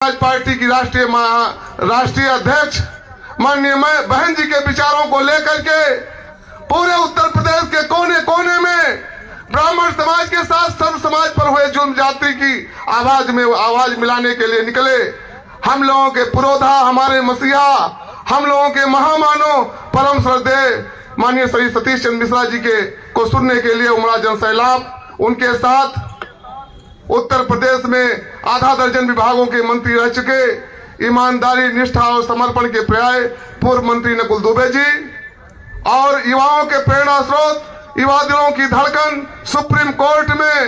समाज पार्टी की राष्ट्रीय अध्यक्ष माननीय बहन जी के विचारों को लेकर के पूरे उत्तर प्रदेश के कोने कोने में ब्राह्मण समाज के साथ सर्व समाज पर हुए जुल्म जाति की आवाज मिलाने के लिए निकले। हम लोगों के पुरोधा, हमारे मसीहा, हम लोगों के महामानव परम श्रद्धेय माननीय श्री सतीश चंद्र मिश्रा जी के को सुनने के लिए उमड़ा जन सैलाब। उनके साथ उत्तर प्रदेश में आधा दर्जन विभागों के मंत्री रह चुके ईमानदारी, निष्ठा और समर्पण के पर्याय पूर्व मंत्री नकुल दुबे जी और युवाओं के प्रेरणा स्रोत, युवा दिलों की धड़कन, सुप्रीम कोर्ट में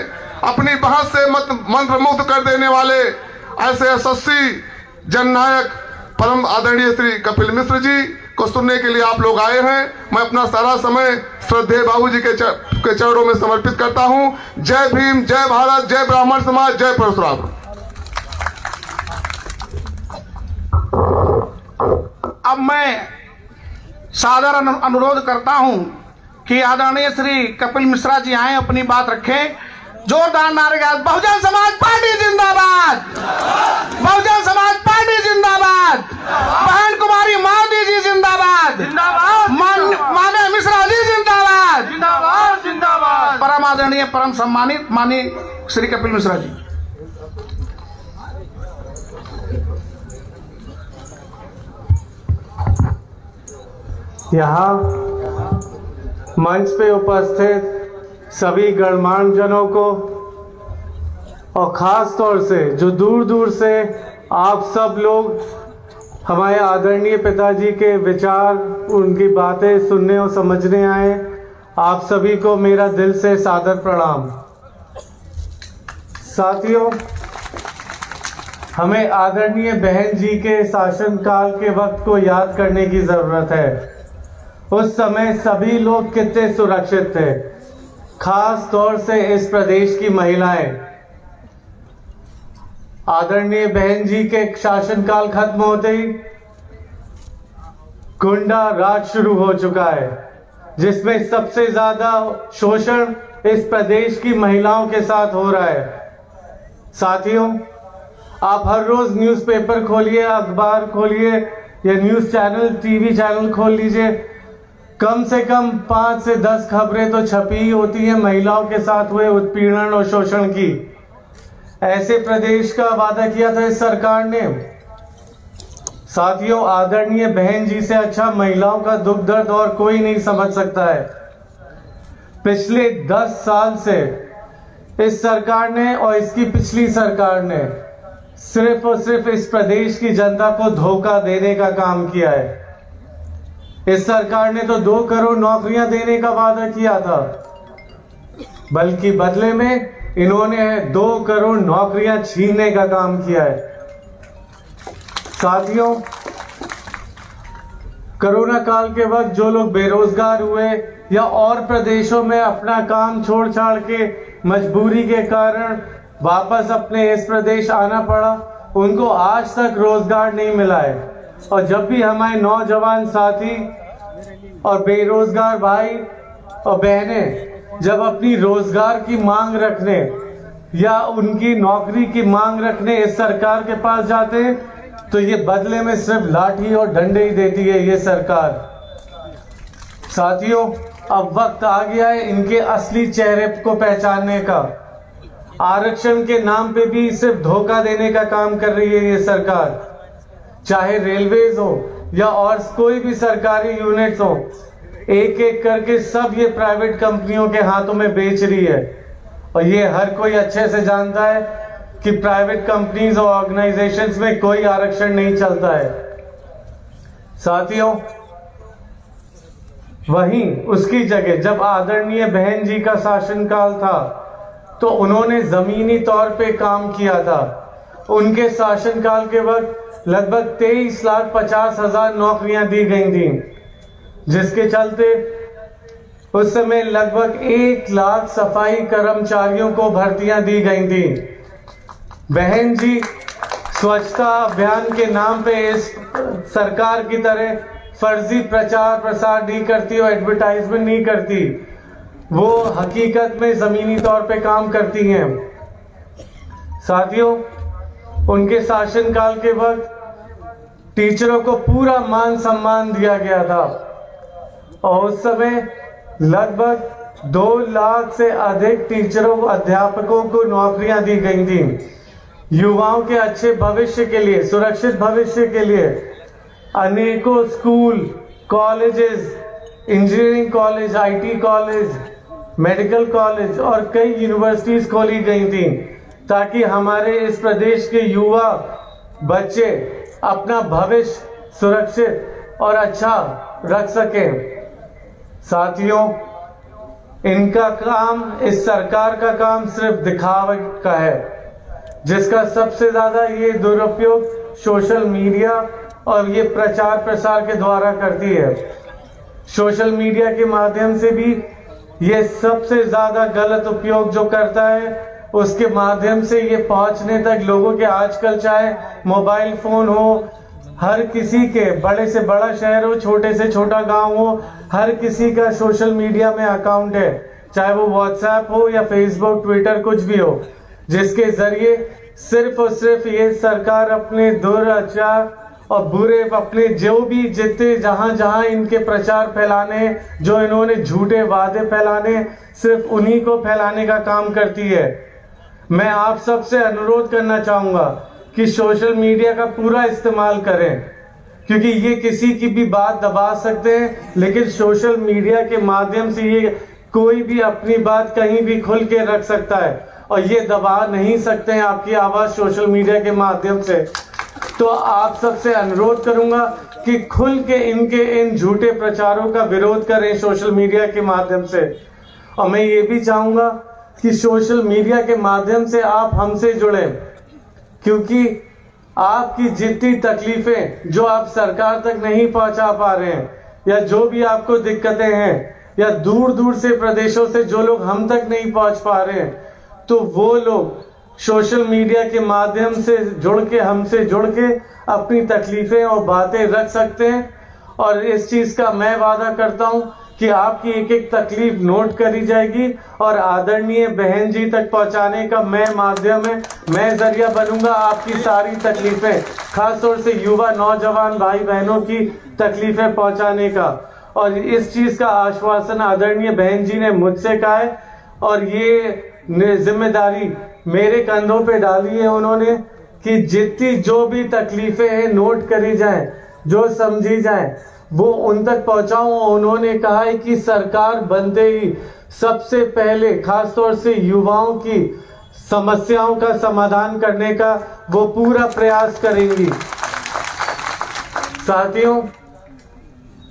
अपनी बहस से मंत्रमुग्ध कर देने वाले ऐसे यशस्वी जननायक परम आदरणीय श्री कपिल मिश्र जी को सुनने के लिए आप लोग आए हैं। मैं अपना सारा समय श्रद्धेय बाबूजी के चरणों में समर्पित करता हूं। जय भीम, जय भारत, जय ब्राह्मण समाज, जय परशुराम। अब मैं सादर अनुरोध करता हूं कि आदरणीय श्री कपिल मिश्रा जी आए, अपनी बात रखें। जोरदार नारे के साथ बहुजन समाज पार्टी जिंदाबाद, बहुजन समाज पार्टी जिंदाबाद, बहन कुमारी मावती जी जिंदाबाद, माननीय मिश्रा जी जिंदाबाद, जिंदाबाद जिंदाबाद। परम आदरणीय, परम सम्मानित माननीय श्री कपिल मिश्रा जी। यहाँ मंच पे उपस्थित सभी गणमान्य जनों को और खास तौर से जो दूर दूर से आप सब लोग हमारे आदरणीय पिताजी के विचार, उनकी बातें सुनने और समझने आए, आप सभी को मेरा दिल से सादर प्रणाम। साथियों, हमें आदरणीय बहन जी के शासनकाल के वक्त को याद करने की जरूरत है। उस समय सभी लोग कितने सुरक्षित थे, खास तौर से इस प्रदेश की महिलाएं। आदरणीय बहन जी के शासनकाल खत्म होते ही गुंडा राज शुरू हो चुका है, जिसमें सबसे ज्यादा शोषण इस प्रदेश की महिलाओं के साथ हो रहा है। साथियों, आप हर रोज न्यूज़पेपर खोलिए, अखबार खोलिए या न्यूज चैनल, टीवी चैनल खोल लीजिए, कम से कम 5 से 10 खबरें तो छपी ही होती हैं महिलाओं के साथ हुए उत्पीड़न और शोषण की। ऐसे प्रदेश का वादा किया था इस सरकार ने। साथियों, आदरणीय बहन जी से अच्छा महिलाओं का दुख दर्द और कोई नहीं समझ सकता है। पिछले 10 साल से इस सरकार ने और इसकी पिछली सरकार ने सिर्फ और सिर्फ इस प्रदेश की जनता को धोखा देने का काम किया है। इस सरकार ने तो 2 करोड़ नौकरियां देने का वादा किया था, बल्कि बदले में इन्होंने 2 करोड़ नौकरियां छीनने का काम किया है। साथियों, कोरोना काल के वक्त जो लोग बेरोजगार हुए या और प्रदेशों में अपना काम छोड़ छाड़ के मजबूरी के कारण वापस अपने इस प्रदेश आना पड़ा, उनको आज तक रोजगार नहीं मिला है। और जब भी हमारे नौजवान साथी और बेरोजगार भाई और बहनें जब अपनी रोजगार की मांग रखने या उनकी नौकरी की मांग रखने इस सरकार के पास जाते हैं, तो ये बदले में सिर्फ लाठी और डंडे ही देती है ये सरकार। साथियों, अब वक्त आ गया है इनके असली चेहरे को पहचानने का। आरक्षण के नाम पे भी सिर्फ धोखा देने का काम कर रही है ये सरकार। चाहे रेलवेज हो या और कोई भी सरकारी यूनिट्स हो, एक एक करके सब ये प्राइवेट कंपनियों के हाथों में बेच रही है। और ये हर कोई अच्छे से जानता है कि प्राइवेट कंपनीज और ऑर्गेनाइजेशंस में कोई आरक्षण नहीं चलता है। साथियों, वहीं उसकी जगह जब आदरणीय बहन जी का शासनकाल था तो उन्होंने जमीनी तौर पे काम किया था। उनके शासनकाल के वक्त लगभग 23,50,000 नौकरियां दी गई थी, जिसके चलते उस समय लगभग 1 लाख सफाई कर्मचारियों को भर्तियां दी गई थी। बहन जी स्वच्छता अभियान के नाम पे इस सरकार की तरह फर्जी प्रचार प्रसार नहीं करती और एडवर्टाइजमेंट नहीं करती, वो हकीकत में जमीनी तौर पे काम करती हैं। साथियों, उनके शासनकाल के वक्त टीचरों को पूरा मान सम्मान दिया गया था और उस समय लगभग 2 लाख से अधिक टीचरों अध्यापकों को नौकरियां दी गई थी। युवाओं के अच्छे भविष्य के लिए, सुरक्षित भविष्य के लिए अनेकों school, colleges, engineering college, IT college, medical college और कई यूनिवर्सिटीज खोली गई थी ताकि हमारे इस प्रदेश के युवा बच्चे अपना भविष्य सुरक्षित और अच्छा रख सकें। साथियों, इनका काम, इस सरकार का काम सिर्फ दिखावे का है, जिसका सबसे ज्यादा ये दुरुपयोग सोशल मीडिया और ये प्रचार प्रसार के द्वारा करती है। सोशल मीडिया के माध्यम से भी ये सबसे ज्यादा गलत उपयोग जो करता है, उसके माध्यम से ये पहुंचने तक लोगों के आजकल चाहे मोबाइल फोन हो, हर किसी के, बड़े से बड़ा शहर हो, छोटे से छोटा गांव हो, हर किसी का सोशल मीडिया में अकाउंट है, चाहे वो व्हाट्सएप हो या फेसबुक, ट्विटर, कुछ भी हो, जिसके जरिए सिर्फ और सिर्फ ये सरकार अपने दुराचार और बुरे अपने जो भी जितने जहां जहां इनके प्रचार फैलाने, जो इन्होंने झूठे वादे फैलाने, सिर्फ उन्हीं को फैलाने का काम करती है। मैं आप सबसे अनुरोध करना चाहूंगा कि सोशल मीडिया का पूरा इस्तेमाल करें, क्योंकि ये किसी की भी बात दबा सकते हैं, लेकिन सोशल मीडिया के माध्यम से ये कोई भी अपनी बात कहीं भी खुल के रख सकता है और ये दबा नहीं सकते हैं आपकी आवाज सोशल मीडिया के माध्यम से। तो आप सबसे अनुरोध करूंगा कि खुल के इनके इन झूठे प्रचारों का विरोध करें सोशल मीडिया के माध्यम से। और मैं ये भी चाहूंगा कि सोशल मीडिया के माध्यम से आप हमसे जुड़ें, क्योंकि आपकी जितनी तकलीफें जो आप सरकार तक नहीं पहुंचा पा रहे हैं, या जो भी आपको दिक्कतें हैं, या दूर दूर से प्रदेशों से जो लोग हम तक नहीं पहुंच पा रहे हैं, तो वो लोग सोशल मीडिया के माध्यम से जुड़ के, हमसे जुड़ के अपनी तकलीफें और बातें रख सकते हैं। और इस चीज का मैं वादा करता हूं कि आपकी एक एक तकलीफ नोट करी जाएगी और आदरणीय बहन जी तक पहुंचाने का मैं माध्यम है, मैं जरिया बनूंगा आपकी सारी तकलीफें, खासतौर से युवा नौजवान भाई बहनों की तकलीफें पहुंचाने का। और इस चीज का आश्वासन आदरणीय बहन जी ने मुझसे कहा है और ये जिम्मेदारी मेरे कंधों पे डाली है उन्होंने कि जितनी जो भी तकलीफें हैं नोट करी जाएं, जो समझी जाएं, वो उन तक पहुंचाऊं। उन्होंने कहा है कि सरकार बनते ही सबसे पहले खासतौर से युवाओं की समस्याओं का समाधान करने का वो पूरा प्रयास करेंगी। साथियों,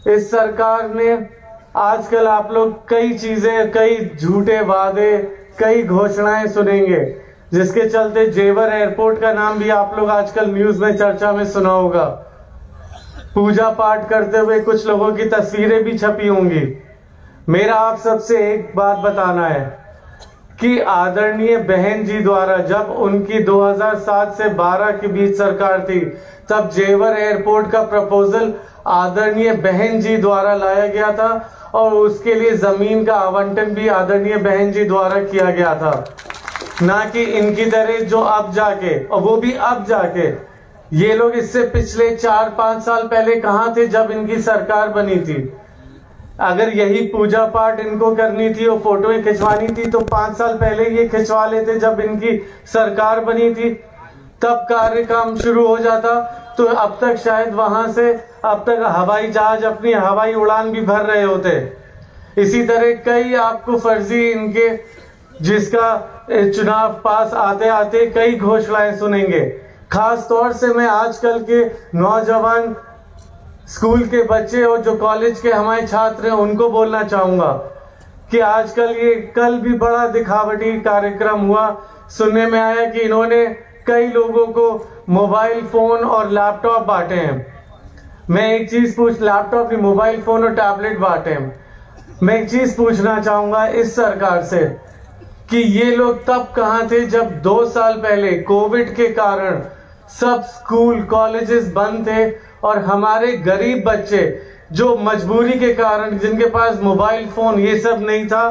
इस सरकार ने आजकल आप लोग कई चीजें, कई झूठे वादे, कई घोषणाएं सुनेंगे, जिसके चलते जेवर एयरपोर्ट का नाम भी आप लोग आजकल न्यूज में चर्चा में सुना होगा। पूजा पाठ करते हुए कुछ लोगों की तस्वीरें भी छपी होंगी। मेरा आप सबसे एक बात बताना है कि आदरणीय बहन जी द्वारा जब उनकी 2007 से 12 के बीच सरकार थी, तब जेवर एयरपोर्ट का प्रपोजल आदरणीय बहन जी द्वारा लाया गया था और उसके लिए जमीन का आवंटन भी आदरणीय बहन जी द्वारा किया गया था, ना कि इनकी तरह जो अब जाके, और वो भी अब जाके, ये लोग इससे पिछले 4-5 साल पहले कहां थे जब इनकी सरकार बनी थी। अगर यही पूजा पाठ इनको करनी थी और फोटोएं खिंचवानी थी तो 5 साल पहले ये खिंचवा लेते जब इनकी सरकार बनी थी, तब कार्य काम शुरू हो जाता, तो अब तक शायद वहां से अब तक हवाई जहाज अपनी हवाई उड़ान भी भर रहे होते। इसी तरह कई आपको फर्जी इनके, जिसका चुनाव पास आते आते कई घोषणाएं सुनेंगे। खास तौर से मैं आजकल के नौजवान, स्कूल के बच्चे और जो कॉलेज के हमारे छात्र हैं उनको बोलना चाहूंगा कि आजकल ये कल भी बड़ा दिखावटी कार्यक्रम हुआ, सुनने में आया कि इन्होंने कई लोगों को मोबाइल फोन और लैपटॉप बांटे हैं। मैं एक चीज लैपटॉप नहीं, मोबाइल फोन और टैबलेट बांटे हैं। मैं एक चीज पूछना चाहूंगा इस सरकार से कि ये लोग तब कहां थे जब 2 साल पहले कोविड के कारण सब स्कूल कॉलेजेस बंद थे और हमारे गरीब बच्चे जो मजबूरी के कारण, जिनके पास मोबाइल फोन ये सब नहीं था,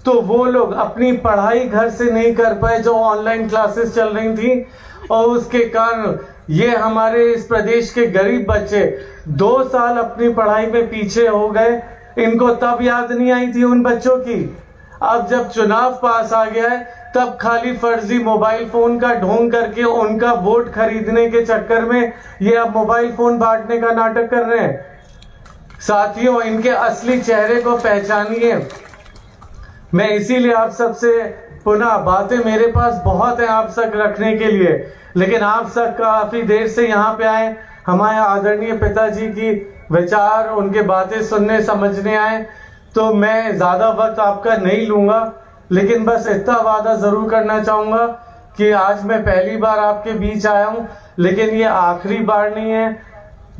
तो वो लोग अपनी पढ़ाई घर से नहीं कर पाए, जो ऑनलाइन क्लासेस चल रही थी, और उसके कारण ये हमारे इस प्रदेश के गरीब बच्चे 2 साल अपनी पढ़ाई में पीछे हो गए। इनको तब याद नहीं आई थी उन बच्चों की। अब जब चुनाव पास आ गया है तब खाली फर्जी मोबाइल फोन का ढोंग करके उनका वोट खरीदने के चक्कर में ये अब मोबाइल फोन बांटने का नाटक कर रहे हैं। साथियों, इनके असली चेहरे को पहचानिए। मैं इसीलिए आप सबसे पुनः, बातें मेरे पास बहुत है आप सब रखने के लिए, लेकिन आप सब काफी देर से यहाँ पे आए, हमारे आदरणीय पिताजी की विचार, उनके बातें सुनने समझने आए, तो मैं ज्यादा वक्त आपका नहीं लूंगा। लेकिन बस इतना वादा जरूर करना चाहूंगा कि आज मैं पहली बार आपके बीच आया हूं, लेकिन ये आखिरी बार नहीं है।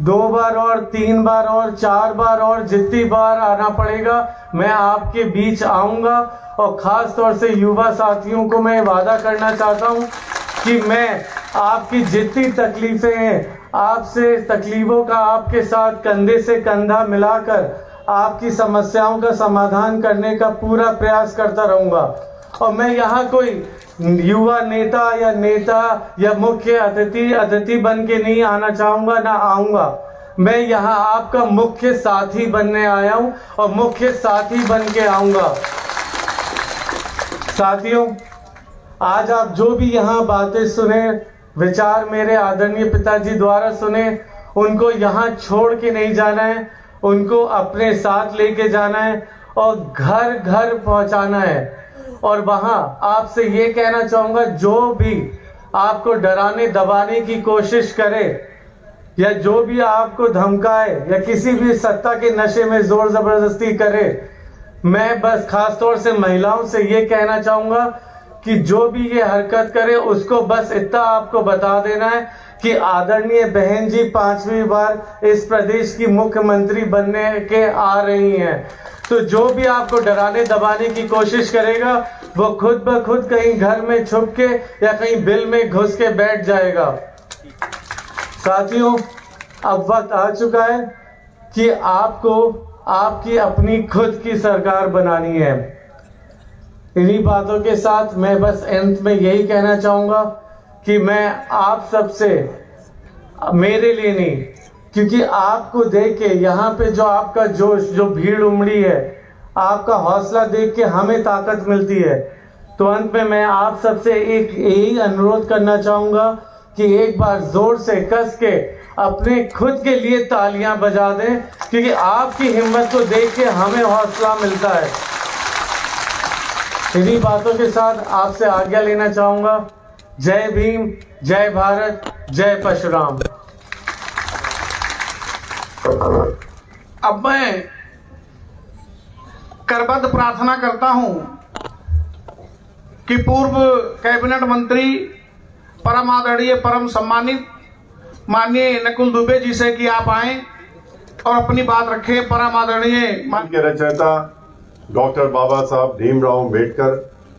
2 बार और 3 बार और 4 बार और जितनी बार आना पड़ेगा मैं आपके बीच आऊंगा। और खास तौर से युवा साथियों को मैं वादा करना चाहता हूं कि मैं आपकी जितनी तकलीफें हैं, आपसे तकलीफों का आपके साथ कंधे से कंधा मिलाकर आपकी समस्याओं का समाधान करने का पूरा प्रयास करता रहूंगा। और मैं यहाँ कोई युवा नेता या मुख्य अतिथि बन के नहीं आना चाहूंगा, ना आऊंगा। मैं यहाँ आपका मुख्य साथी बनने आया हूँ और मुख्य साथी बन के आऊंगा। साथियों, आज आप जो भी यहाँ बातें सुने, विचार मेरे आदरणीय पिताजी द्वारा सुने, उनको यहाँ छोड़ के नहीं जाना है, उनको अपने साथ लेके जाना है और घर घर पहुंचाना है। और वहां आपसे ये कहना चाहूंगा, जो भी आपको डराने दबाने की कोशिश करे या जो भी आपको धमकाए या किसी भी सत्ता के नशे में जोर जबरदस्ती करे, मैं बस खास तौर से महिलाओं से ये कहना चाहूंगा कि जो भी ये हरकत करे उसको बस इतना आपको बता देना है कि आदरणीय बहन जी 5वीं बार इस प्रदेश की मुख्यमंत्री बनने के आ रही हैं। तो जो भी आपको डराने दबाने की कोशिश करेगा वो खुद ब खुद कहीं घर में छुप के या कहीं बिल में घुस के बैठ जाएगा। साथियों, अब वक्त आ चुका है कि आपको आपकी अपनी खुद की सरकार बनानी है। इन्हीं बातों के साथ मैं बस अंत में यही कहना चाहूंगा कि मैं आप सबसे, मेरे लिए नहीं, क्योंकि आपको देख के यहाँ पे जो आपका जोश, जो भीड़ उमड़ी है, आपका हौसला देख के हमें ताकत मिलती है। तो अंत में मैं आप सबसे एक यही अनुरोध करना चाहूंगा कि एक बार जोर से कस के अपने खुद के लिए तालियां बजा दें, क्योंकि आपकी हिम्मत को देख के हमें हौसला मिलता है। इन्हीं बातों के साथ आपसे आज्ञा लेना चाहूंगा। जय भीम, जय भारत, जय परशुराम। अब मैं करबद्ध प्रार्थना करता हूं कि पूर्व कैबिनेट मंत्री परम आदरणीय, परम सम्मानित माननीय नकुल दुबे जी से कि आप आए और अपनी बात रखें। परम आदरणीय के रचयिता डॉक्टर बाबा साहब भीमराव अम्बेडकर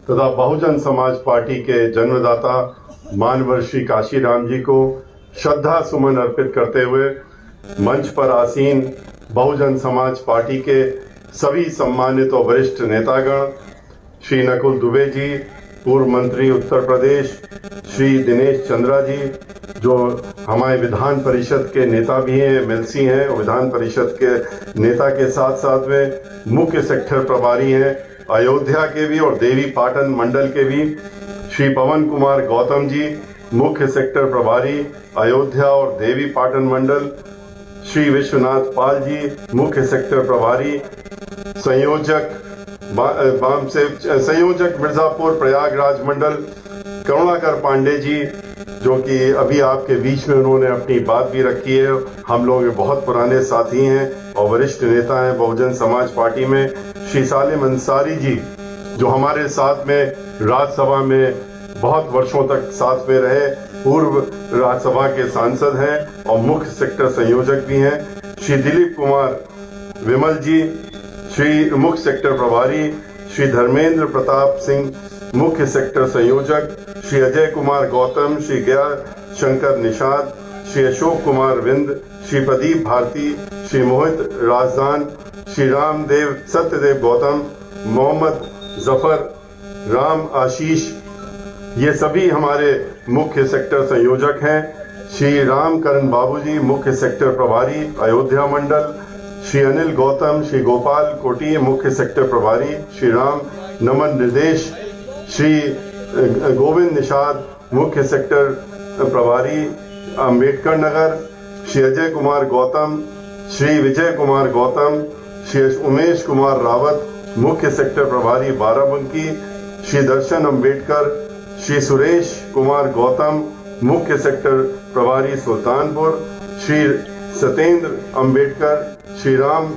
तथा बहुजन समाज पार्टी के जन्मदाता मानवर श्री काशीराम जी को श्रद्धा सुमन अर्पित करते हुए मंच पर आसीन बहुजन समाज पार्टी के सभी सम्मानित और वरिष्ठ नेतागण, श्री नकुल दुबे जी, पूर्व मंत्री उत्तर प्रदेश, श्री दिनेश चंद्रा जी, जो हमारे विधान परिषद के नेता भी हैं, एमएलसी हैं, और विधान परिषद के नेता के साथ साथ में मुख्य सेक्टर प्रभारी हैं अयोध्या के भी और देवी पाटन मंडल के भी, श्री पवन कुमार गौतम जी, मुख्य सेक्टर प्रभारी अयोध्या और देवी पाटन मंडल, श्री विश्वनाथ पाल जी, मुख्य सेक्टर प्रभारी, संयोजक मिर्जापुर प्रयागराज मंडल, करुणाकर पांडे जी, जो कि अभी आपके बीच में उन्होंने अपनी बात भी रखी है। हम लोग बहुत पुराने साथी हैं और वरिष्ठ नेता हैं बहुजन समाज पार्टी में। श्री सालिम अंसारी जी, जो हमारे साथ में राज्यसभा में बहुत वर्षों तक साथ में रहे, पूर्व राज्यसभा के सांसद हैं और मुख्य सेक्टर संयोजक भी हैं। श्री दिलीप कुमार विमल जी, श्री मुख्य सेक्टर प्रभारी, श्री धर्मेंद्र प्रताप सिंह, मुख्य सेक्टर संयोजक, श्री अजय कुमार गौतम, श्री गया शंकर निषाद, श्री अशोक कुमार विंद, श्री प्रदीप भारती, श्री मोहित राजदान, श्री रामदेव सत्यदेव गौतम, मोहम्मद जफर, राम आशीष, ये सभी हमारे मुख्य सेक्टर संयोजक हैं। श्री रामकरण बाबूजी मुख्य सेक्टर प्रभारी अयोध्या मंडल। श्री अनिल गौतम, श्री गोपाल कोटी मुख्य सेक्टर प्रभारी श्री राम नमन निर्देश। श्री गोविंद निषाद मुख्य सेक्टर प्रभारी अम्बेडकर नगर। श्री अजय कुमार गौतम, श्री विजय कुमार गौतम, श्री उमेश कुमार रावत मुख्य सेक्टर प्रभारी बाराबंकी। श्री दर्शन अम्बेडकर, श्री सुरेश कुमार गौतम मुख्य सेक्टर प्रभारी सुल्तानपुर। श्री सत्येंद्र अम्बेडकर, श्री राम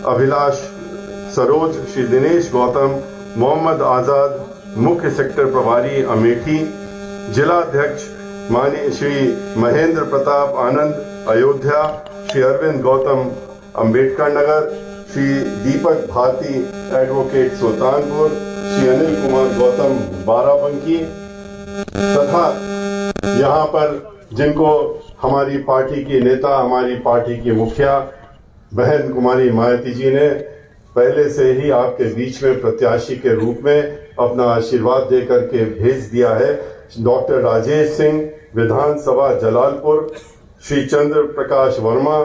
अभिलाष सरोज, श्री दिनेश गौतम, मोहम्मद आजाद मुख्य सेक्टर प्रभारी अमेठी। जिला अध्यक्ष माननीय श्री महेंद्र प्रताप आनंद अयोध्या। श्री अरविंद गौतम अम्बेडकर नगर। श्री दीपक भारती एडवोकेट सुल्तानपुर। श्री अनिल कुमार गौतम बाराबंकी। तथा यहाँ पर जिनको हमारी पार्टी की नेता, हमारी पार्टी की मुखिया बहन कुमारी मायावती जी ने पहले से ही आपके बीच में प्रत्याशी के रूप में अपना आशीर्वाद देकर के भेज दिया है। डॉक्टर राजेश सिंह विधानसभा जलालपुर। श्री चंद्र प्रकाश वर्मा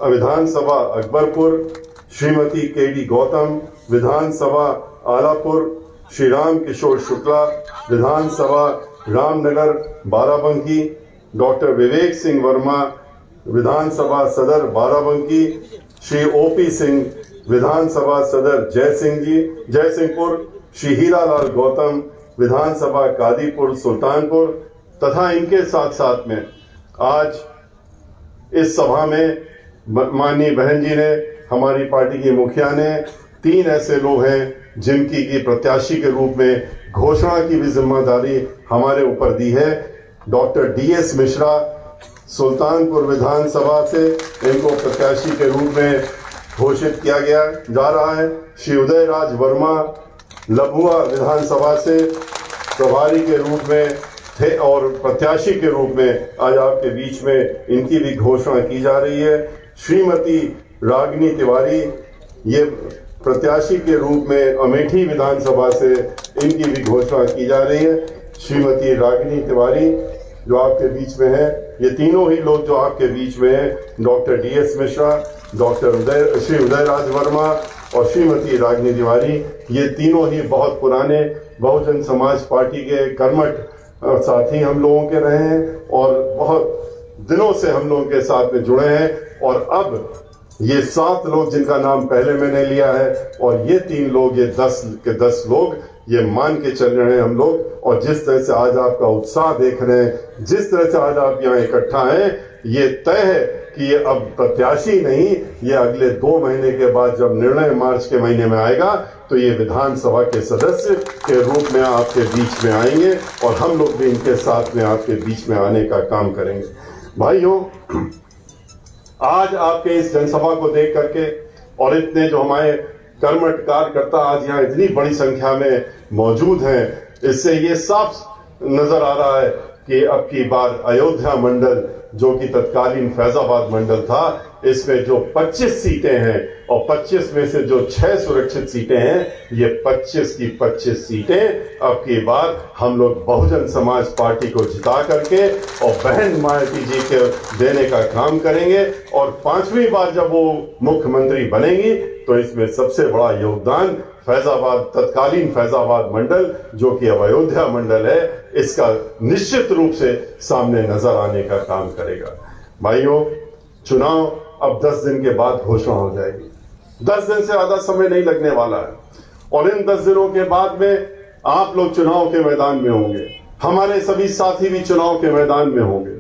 विधानसभा अकबरपुर। श्रीमती केडी गौतम विधानसभा आलापुर। श्री राम किशोर शुक्ला विधानसभा रामनगर बाराबंकी। डॉक्टर विवेक सिंह वर्मा विधानसभा सदर बाराबंकी। श्री ओपी सिंह विधानसभा सदर जयसिंहपुर। श्री हीरालाल गौतम विधानसभा कादीपुर सुल्तानपुर। तथा इनके साथ साथ में आज इस सभा में माननीय बहन जी ने, हमारी पार्टी की मुखिया ने 3 ऐसे लोग हैं जिनकी की प्रत्याशी के रूप में घोषणा की भी जिम्मेदारी हमारे ऊपर दी है। डॉक्टर DS मिश्रा सुल्तानपुर विधानसभा से इनको प्रत्याशी के रूप में घोषित किया गया जा रहा है। श्री उदय राज वर्मा लभुआ विधानसभा से प्रभारी के रूप में थे और प्रत्याशी के रूप में आज आपके बीच में इनकी भी घोषणा की जा रही है। श्रीमती रागिनी तिवारी ये प्रत्याशी के रूप में अमेठी विधानसभा से इनकी भी घोषणा की जा रही है। श्रीमती रागिनी तिवारी जो आपके बीच में है, ये तीनों ही लोग जो आपके बीच में हैं, डॉक्टर DS मिश्रा, श्री उदय राज वर्मा और श्रीमती रागिनी तिवारी, ये तीनों ही बहुत पुराने बहुजन समाज पार्टी के कर्मठ साथी हम लोगों के रहे हैं और बहुत दिनों से हम लोगों के साथ में जुड़े हैं। और अब ये 7 लोग जिनका नाम पहले मैंने लिया है और ये 3 लोग, ये 10 के 10 लोग ये मान के चल रहे हैं हम लोग। और जिस तरह से आज आपका उत्साह देख रहे हैं, जिस तरह से आज आप यहाँ इकट्ठा हैं, ये तय है कि ये अब प्रत्याशी नहीं, ये अगले 2 महीने के बाद जब निर्णय मार्च के महीने में आएगा तो ये विधानसभा के सदस्य के रूप में आपके बीच में आएंगे और हम लोग भी इनके साथ में आपके बीच में आने का काम करेंगे। भाइयों, आज आपके इस जनसभा को देख करके और इतने जो हमारे कर्मठ कार्यकर्ता आज यहाँ इतनी बड़ी संख्या में मौजूद हैं, इससे ये साफ नजर आ रहा है कि अब की बार अयोध्या मंडल जो कि तत्कालीन फैजाबाद मंडल था, इसमें जो 25 सीटें हैं और 25 में से जो 6 सुरक्षित सीटें हैं, ये 25 की 25 सीटें अब की बार हम लोग बहुजन समाज पार्टी को जिता करके और बहन मायावती जी के देने का काम करेंगे। और 5वीं बार जब वो मुख्यमंत्री बनेंगी तो इसमें सबसे बड़ा योगदान फैजाबाद, तत्कालीन फैजाबाद मंडल जो कि अब अयोध्या मंडल है, इसका निश्चित रूप से सामने नजर आने का काम करेगा। भाइयों, चुनाव अब 10 दिन के बाद घोषणा हो जाएगी। 10 दिन से ज्यादा समय नहीं लगने वाला है और इन 10 दिनों के बाद में आप लोग चुनाव के मैदान में होंगे, हमारे सभी साथी भी चुनाव के मैदान में होंगे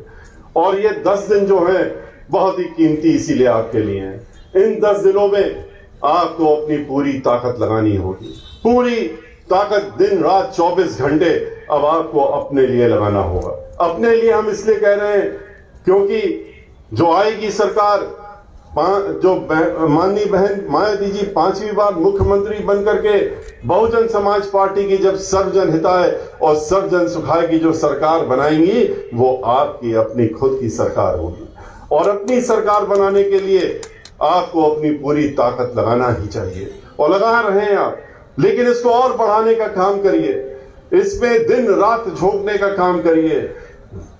और ये 10 दिन जो है बहुत ही कीमती इसीलिए आपके लिए हैं। इन 10 दिनों में आपको अपनी पूरी ताकत लगानी होगी, पूरी ताकत दिन रात 24 घंटे अब आपको अपने लिए लगाना होगा। अपने लिए हम इसलिए कह रहे हैं क्योंकि जो आएगी सरकार, जो माननीय बहन मायावती जी 5वीं बार मुख्यमंत्री बनकर के बहुजन समाज पार्टी की जब सर्वजन हिताय और सर्वजन सुखाय की जो सरकार बनाएंगी, वो आपकी अपनी खुद की सरकार होगी और अपनी सरकार बनाने के लिए आपको अपनी पूरी ताकत लगाना ही चाहिए और लगा रहे हैं आप, लेकिन इसको और बढ़ाने का काम करिए। इसमें दिन रात झोंकने का काम करिए।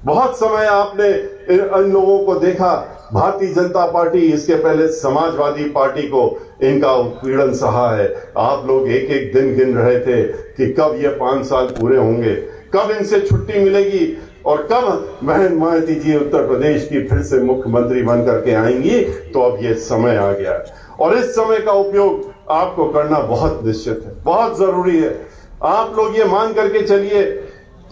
बहुत समय आपने इन लोगों को देखा, भारतीय जनता पार्टी, इसके पहले समाजवादी पार्टी को इनका उत्पीड़न सहा है। आप लोग एक एक दिन गिन रहे थे कि कब ये 5 साल पूरे होंगे, कब इनसे छुट्टी मिलेगी और कब बहन मायावती जी उत्तर प्रदेश की फिर से मुख्यमंत्री बन करके आएंगी। तो अब ये समय आ गया है और इस समय का उपयोग आपको करना बहुत निश्चित है, बहुत जरूरी है। आप लोग ये मान करके चलिए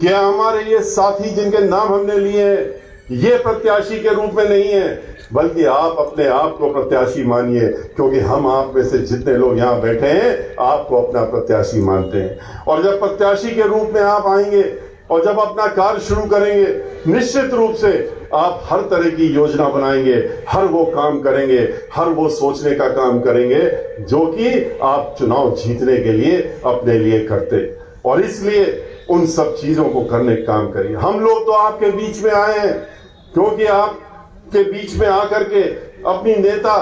कि हमारे ये साथी जिनके नाम हमने लिए हैं ये प्रत्याशी के रूप में नहीं है, बल्कि आप अपने आप को प्रत्याशी मानिए, क्योंकि हम आप में से जितने लोग यहाँ बैठे हैं आपको अपना प्रत्याशी मानते हैं। और जब प्रत्याशी के रूप में आप आएंगे और जब अपना कार्य शुरू करेंगे, निश्चित रूप से आप हर तरह की योजना बनाएंगे, हर वो काम करेंगे, हर वो सोचने का काम करेंगे जो कि आप चुनाव जीतने के लिए अपने लिए करते। और इसलिए उन सब चीजों को करने का काम करिए। हम लोग तो आपके बीच में आए हैं क्योंकि आपके बीच में आकर के अपनी नेता,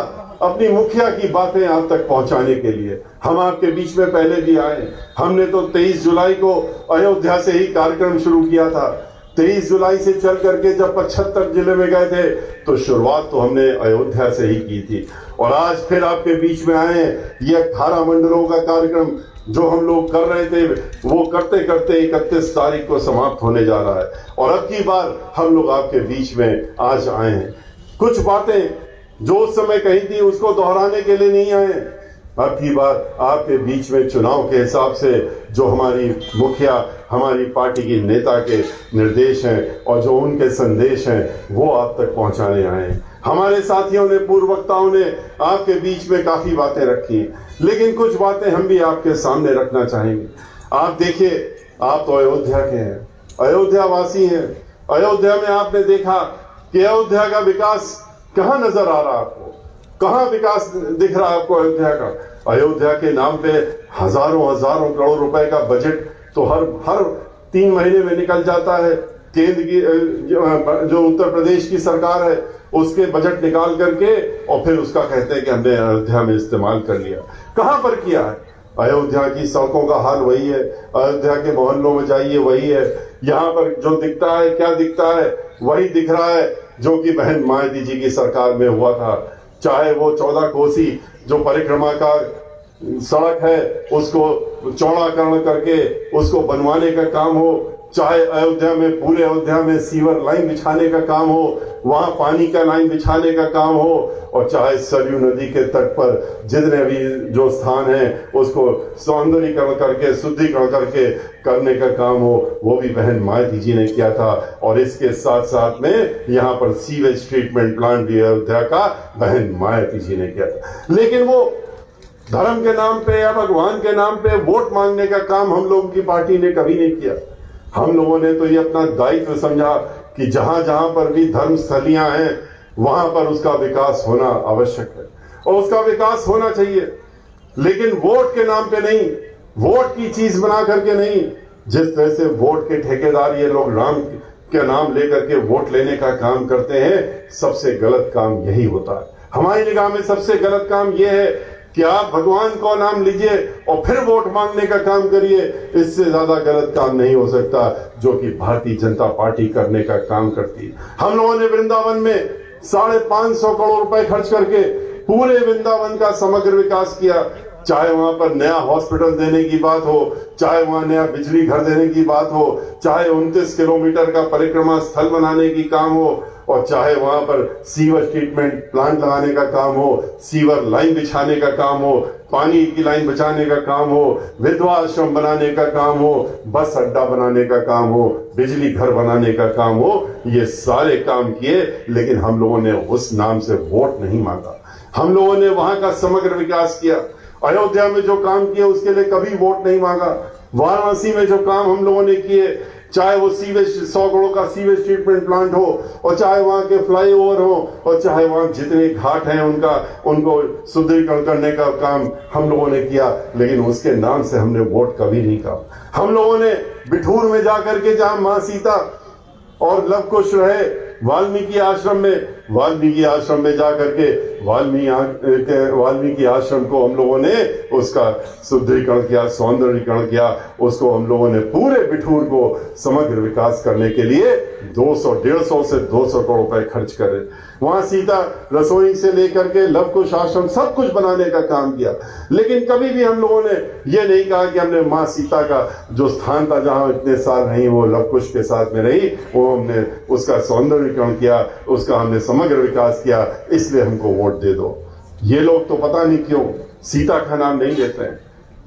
अपनी मुखिया की बातें आप तक पहुंचाने के लिए हम आपके बीच में पहले भी आए। हमने तो 23 जुलाई को अयोध्या से ही कार्यक्रम शुरू किया था। 23 जुलाई से चल करके जब 75 जिले में गए थे तो शुरुआत तो हमने अयोध्या से ही की थी। और आज फिर आपके बीच में आए हैं। ये 18 मंडलों का कार्यक्रम जो हम लोग कर रहे थे वो करते करते 31 तारीख को समाप्त होने जा रहा है। और अब की बार हम लोग आपके बीच में आज आए हैं। कुछ बातें जो उस समय कही थी उसको दोहराने के लिए नहीं आए। अब की बार आपके बीच में चुनाव के हिसाब से जो हमारी मुखिया, हमारी पार्टी की नेता के निर्देश हैं और जो उनके संदेश हैं वो आप तक पहुंचाने आए हैं। हमारे साथियों ने, पूर्व वक्ताओं ने आपके बीच में काफी बातें रखी, लेकिन कुछ बातें हम भी आपके सामने रखना चाहेंगे। आप देखिए, आप तो अयोध्या के हैं, अयोध्या वासी हैं। अयोध्या में आपने देखा कि अयोध्या का विकास कहां नजर आ रहा है आपको, कहां विकास दिख रहा है आपको अयोध्या का। अयोध्या के नाम पे हजारों हजारों करोड़ रुपए का बजट तो हर 3 महीने में निकल जाता है। केंद्र की जो उत्तर प्रदेश की सरकार है उसके बजट निकाल करके और फिर उसका कहते हैं कि हमने अयोध्या में इस्तेमाल कर लिया। कहां पर किया है? अयोध्या की सड़कों का हाल वही है, अयोध्या के मोहल्लों में जाइए वही है। यहाँ पर जो दिखता है, क्या दिखता है, वही दिख रहा है जो कि बहन मायावती जी की सरकार में हुआ था। चाहे वो 14 कोसी जो परिक्रमा का सड़क है उसको चौड़ाकरण करके उसको बनवाने का काम हो, चाहे अयोध्या में, पूरे अयोध्या में सीवर लाइन बिछाने का काम हो, वहां पानी का लाइन बिछाने का काम हो, और चाहे सरयू नदी के तट पर जितने भी जो स्थान है उसको सौंदर्यीकरण करके, शुद्धिकरण करके करने का काम हो, वो भी बहन मायावती जी ने किया था। और इसके साथ साथ में यहाँ पर सीवेज ट्रीटमेंट प्लांट भी अयोध्या का बहन मायावती जी ने किया था। लेकिन वो धर्म के नाम पे या भगवान के नाम पे वोट मांगने का काम हम लोगों की पार्टी ने कभी नहीं किया। हम लोगों ने तो ये अपना दायित्व समझा कि जहां जहां पर भी धर्म स्थलियां हैं वहां पर उसका विकास होना आवश्यक है और उसका विकास होना चाहिए, लेकिन वोट के नाम पे नहीं, वोट की चीज बना करके नहीं। जिस तरह से वोट के ठेकेदार ये लोग राम के नाम लेकर के वोट लेने का काम करते हैं, सबसे गलत काम यही होता है। हमारी निगाह में सबसे गलत काम यह है कि आप भगवान को नाम लीजिए और फिर वोट मांगने का काम करिए। इससे ज्यादा गलत काम नहीं हो सकता जो कि भारतीय जनता पार्टी करने का काम करती है। हम लोगों ने वृंदावन में 550 करोड़ रुपए खर्च करके पूरे वृंदावन का समग्र विकास किया। चाहे वहां पर नया हॉस्पिटल देने की बात हो, चाहे वहां नया बिजली घर देने की बात हो, चाहे 29 किलोमीटर का परिक्रमा स्थल बनाने की काम हो, और चाहे वहां पर सीवर ट्रीटमेंट प्लांट लगाने का काम हो, सीवर लाइन बिछाने का काम हो, पानी की लाइन बचाने का काम हो, विधवा आश्रम बनाने का काम हो, बस अड्डा बनाने का काम हो, बिजली घर बनाने का काम हो, ये सारे काम किए। लेकिन हम लोगों ने उस नाम से वोट नहीं मांगा। हम लोगों ने वहां का समग्र विकास किया। अयोध्या में जो काम किए उसके लिए कभी वोट नहीं मांगा। वाराणसी में जो काम हम लोगों ने किए, चाहे वो सीवेज 100 करोड़ का सीवेज ट्रीटमेंट प्लांट हो, और चाहे वहां के फ्लाईओवर हो, और चाहे वहां जितने घाट हैं उनको सुदृढ़ीकरण करने का काम हम लोगों ने किया, लेकिन उसके नाम से हमने वोट कभी नहीं कहा। हम लोगों ने बिठूर में जाकर के जहां मां सीता और लव कुश रहे वाल्मीकि आश्रम में जा करके वाल्मीकि आश्रम को हम लोगों ने उसका सुदृढ़ीकरण किया, सौंदर्यीकरण किया। उसको हम लोगों ने पूरे बिठूर को समग्र विकास करने के लिए 150 से 200 करोड़ रुपए खर्च करे। वहां सीता रसोई से लेकर के लव कुश आश्रम सब कुछ बनाने का काम किया। लेकिन कभी भी हम लोगों ने ये नहीं कहा कि हमने मां सीता का जो स्थान था जहां इतने साल रही, वो लव कुश के साथ में रही, वो हमने उसका सौंदर्यीकरण किया, उसका हमने समग्र विकास किया, इसलिए हमको वोट दे दो। ये लोग तो पता नहीं क्यों सीता का नाम नहीं लेते हैं।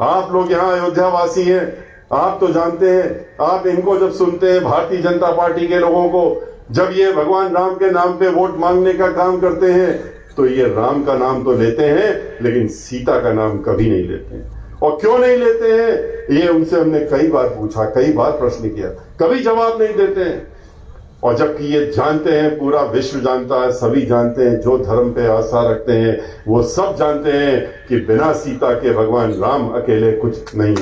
आप लोग यहाँ अयोध्या वासी हैं, आप तो जानते हैं, आप इनको जब सुनते हैं भारतीय जनता पार्टी के लोगों को, जब ये भगवान राम के नाम पे वोट मांगने का काम करते हैं तो ये राम का नाम तो लेते हैं लेकिन सीता का नाम कभी नहीं लेते हैं। और क्यों नहीं लेते हैं ये उनसे हमने कई बार पूछा, कई बार प्रश्न किया, कभी जवाब नहीं देते हैं। और जबकि ये जानते हैं, पूरा विश्व जानता है, सभी जानते हैं, जो धर्म पे आस्था रखते हैं वो सब जानते हैं कि बिना सीता के भगवान राम अकेले कुछ नहीं।